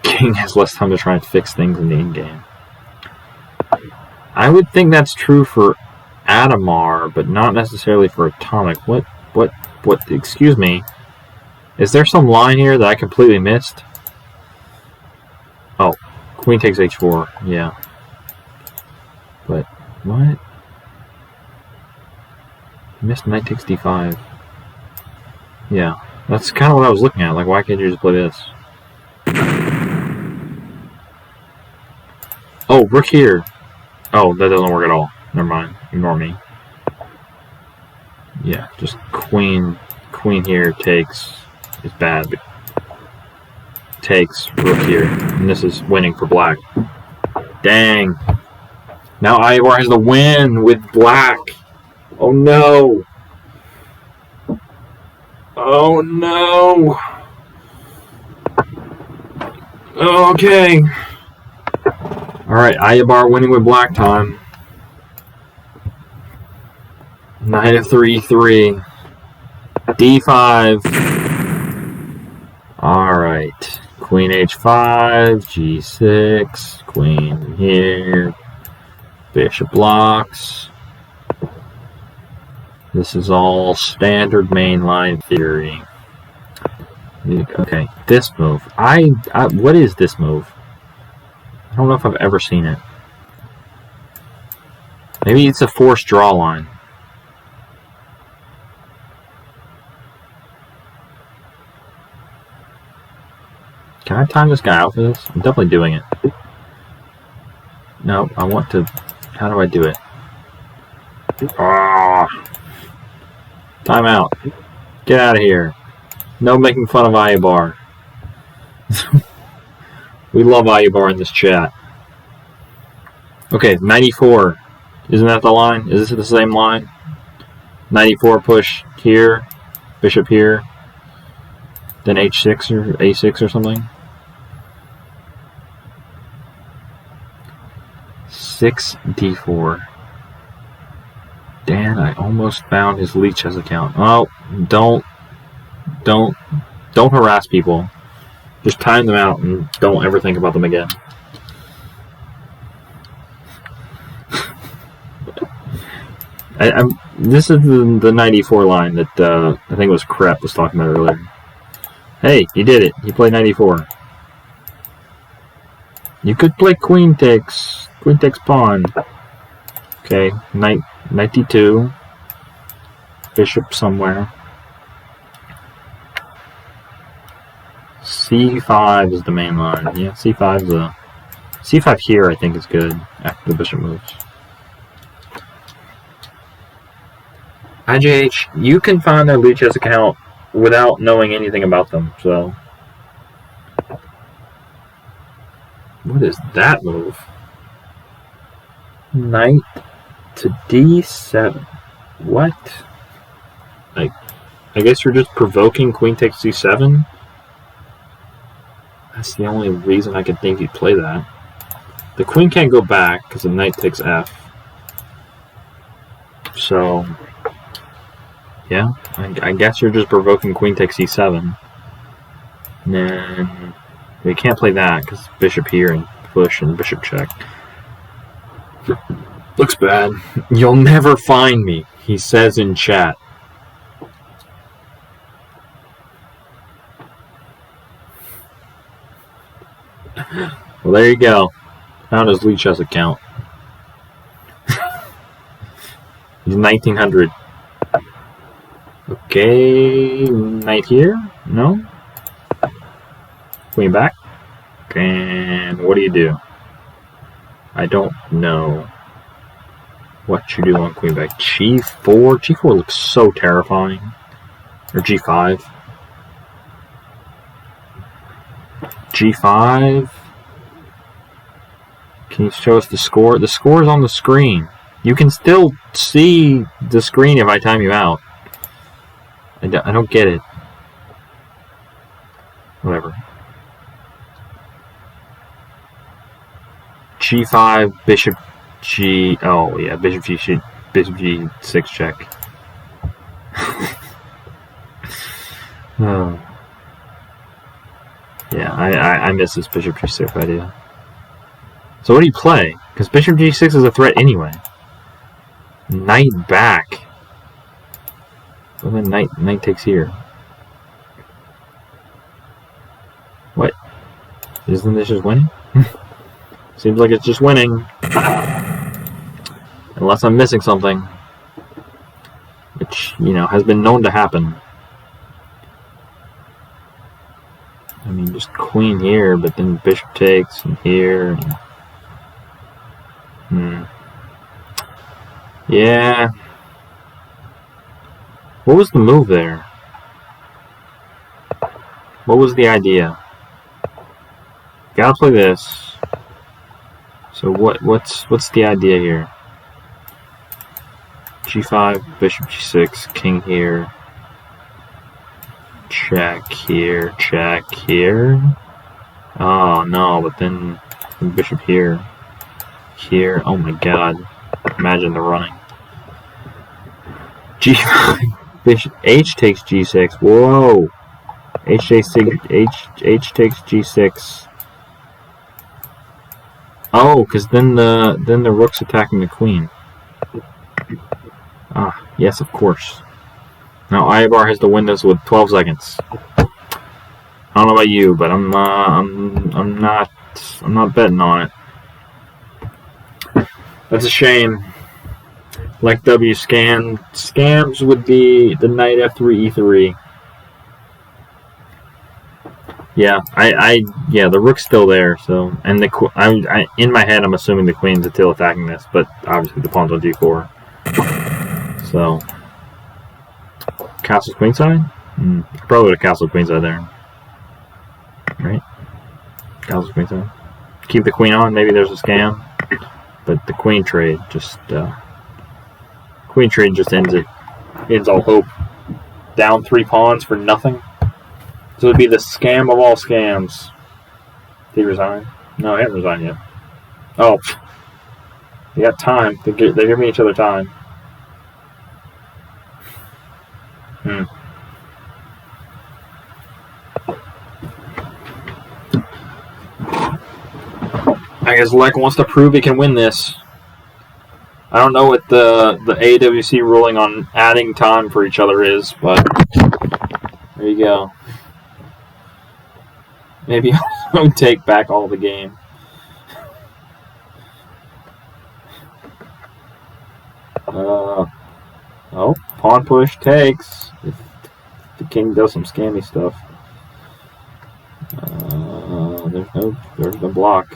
King has less time to try and fix things in the in-game. I would think that's true for Adamar, but not necessarily for Atomic. What, excuse me. Is there some line here that I completely missed? Oh, queen takes H4, yeah. But, what? I missed knight takes D5. Yeah, that's kind of what I was looking at. Like, why can't you just play this? Oh, rook here. Oh, that doesn't work at all. Never mind. Ignore me. Yeah, just queen here takes is bad. But takes rook here, and this is winning for black. Dang. Now Iubar has the win with black. Oh no. Oh no. Okay. Alright, Iubar winning with black time. Knight of 3, D5. Alright. Queen H5, G6, queen here. Bishop blocks. This is all standard mainline theory. Okay, this move. What is this move? I don't know if I've ever seen it. Maybe it's a forced draw line. Can I time this guy out for this? I'm definitely doing it. No, I want to... How do I do it? Time out. Get out of here. No making fun of Iubar. We love Iubar in this chat. Okay, 94. Isn't that the line? Is this the same line? 94 push here. Bishop here. Then H6 or A6 or something. 6 D4. Dan, I almost found his Leech Chess account. Oh, don't harass people. Just time them out and don't ever think about them again. This is the 94 line that I think it was Crep was talking about earlier. Hey, he did it. He played 94. You could play queen takes pawn. Okay, knight d2. Bishop somewhere. C5 is the main line. Yeah, C5 here I think is good after the bishop moves. IJH, you can find their Leech Chess account without knowing anything about them, so... What is that move? Knight to d7. What? I guess you're just provoking queen takes d7? That's the only reason I could think you'd play that. The queen can't go back because the knight takes f. So, yeah, I guess you're just provoking queen takes e7. And then we can't play that because bishop here and push and bishop check. Looks bad. You'll never find me, he says in chat. Well, there you go. Found his Lee Chess account. He's 1900. Okay, knight here? No? Queen back? And what do you do? I don't know what you do on queen back. G4? G4 looks so terrifying. Or G5. G5? Can you show us the score? The score is on the screen. You can still see the screen if I time you out. I don't get it. Whatever. G5, bishop G... Oh, yeah, bishop G6 check. Oh. Yeah, I miss this bishop G6 idea. So what do you play? Because bishop G6 is a threat anyway. Knight back. Well, then knight takes here. What? Isn't this just winning? Seems like it's just winning. Unless I'm missing something. Which, you know, has been known to happen. I mean, just queen here, but then bishop takes, and here. Yeah. What was the move there? What was the idea? Gotta play this. So what's the idea here? G5, bishop G6, king here. Check here, check here. Oh no, but then bishop here. Here, oh my god. Imagine the running. G5, bishop, H takes G6. Whoa. H takes G6. Oh, because then the rook's attacking the queen. Ah, yes, of course. Now Iubar has to win this with 12 seconds. I don't know about you, but I'm not betting on it. That's a shame. LecW scams with the knight f3 e3. Yeah, yeah, the rook's still there. So, and I in my head I'm assuming the queen's still attacking this, but obviously the pawn's on g4. So, castle's queenside. Probably would have castled queenside there, right? Castle's queenside. Keep the queen on. Maybe there's a scam, but the queen trade just ends it. Ends all hope. Down 3 pawns for nothing. So it would be the scam of all scams. Did he resign? No, he hasn't resigned yet. Oh. They got time. They're giving each other time. I guess Lec wants to prove he can win this. I don't know what the AWC ruling on adding time for each other is, but there you go. Maybe I'll take back all the game. Oh, pawn push takes. If the king does some scammy stuff. There's no block.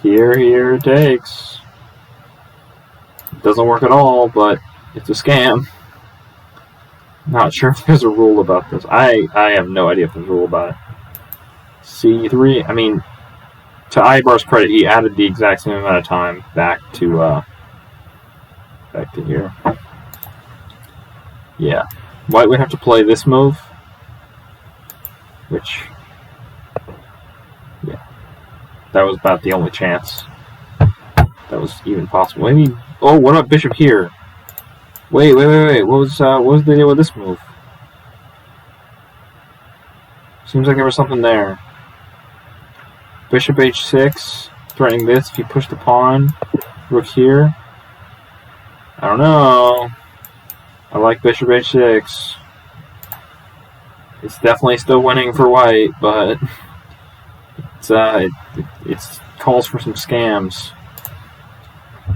Here takes. It doesn't work at all, but it's a scam. Not sure if there's a rule about this. I have no idea if there's a rule about it. C3, I mean, to Iubar's credit, he added the exact same amount of time back to here. Yeah. White would have to play this move, which, yeah, that was about the only chance that was even possible. I mean, oh, what about Bishop here? Wait. What was the deal with this move? Seems like there was something there. Bishop h6, threatening this if you push the pawn. Rook here. I don't know. I like Bishop h6. It's definitely still winning for white, but it calls for some scams.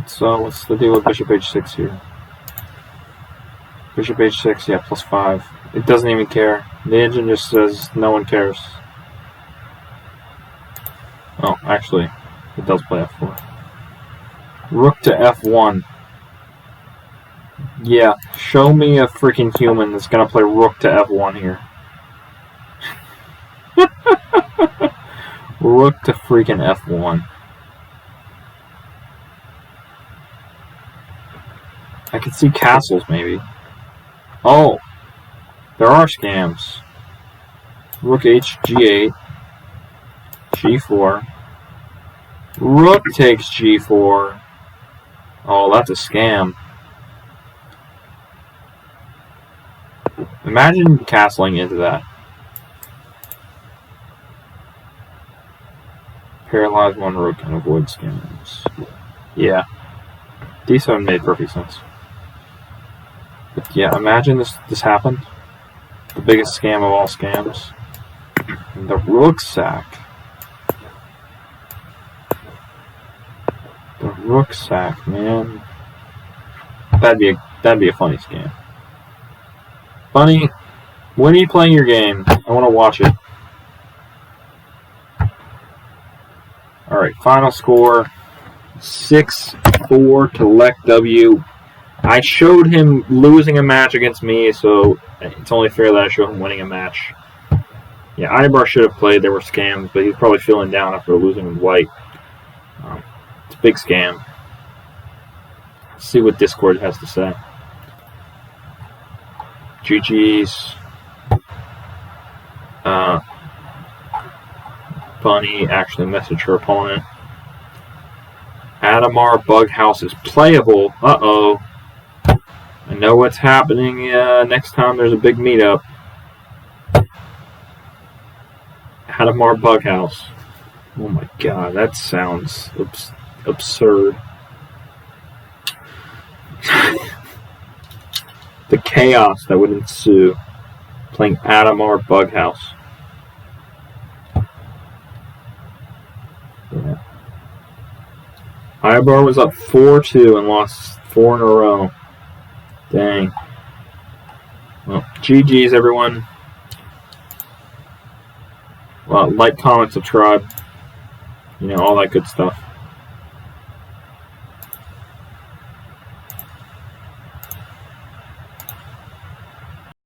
So what's the deal with Bishop h6 here? Bishop h6, yeah, +5. It doesn't even care. The engine just says no one cares. Oh, actually, it does play f4. Rook to f1. Yeah, show me a freaking human that's gonna play rook to f1 here. Rook to freaking f1. I could see castles, maybe. Oh, there are scams. Rook h g8, g4. Rook takes g4. Oh, that's a scam. Imagine castling into that. Paralyze one rook and avoid scams. Yeah. D7 made perfect sense. But yeah, imagine this happened. The biggest scam of all scams. The rook sack. The rook sack, man. That'd be a funny scam. Bunny, when are you playing your game? I want to watch it. Alright, final score 6-4 to LecW. I showed him losing a match against me, so it's only fair that I show him winning a match. Yeah, Iubar should have played. There were scams, but he's probably feeling down after losing with white. It's a big scam. Let's see what Discord has to say. GG's. Bunny actually messaged her opponent. Adamar Bughouse is playable. Uh-oh. I know what's happening next time there's a big meetup. Adamar Bughouse. Oh my god, that sounds absurd. The chaos that would ensue playing Adamar Bughouse. Yeah. Iubar was up 4-2 and lost 4 in a row. Dang. Well, GG's everyone. Well, like, comment, subscribe. You know, all that good stuff.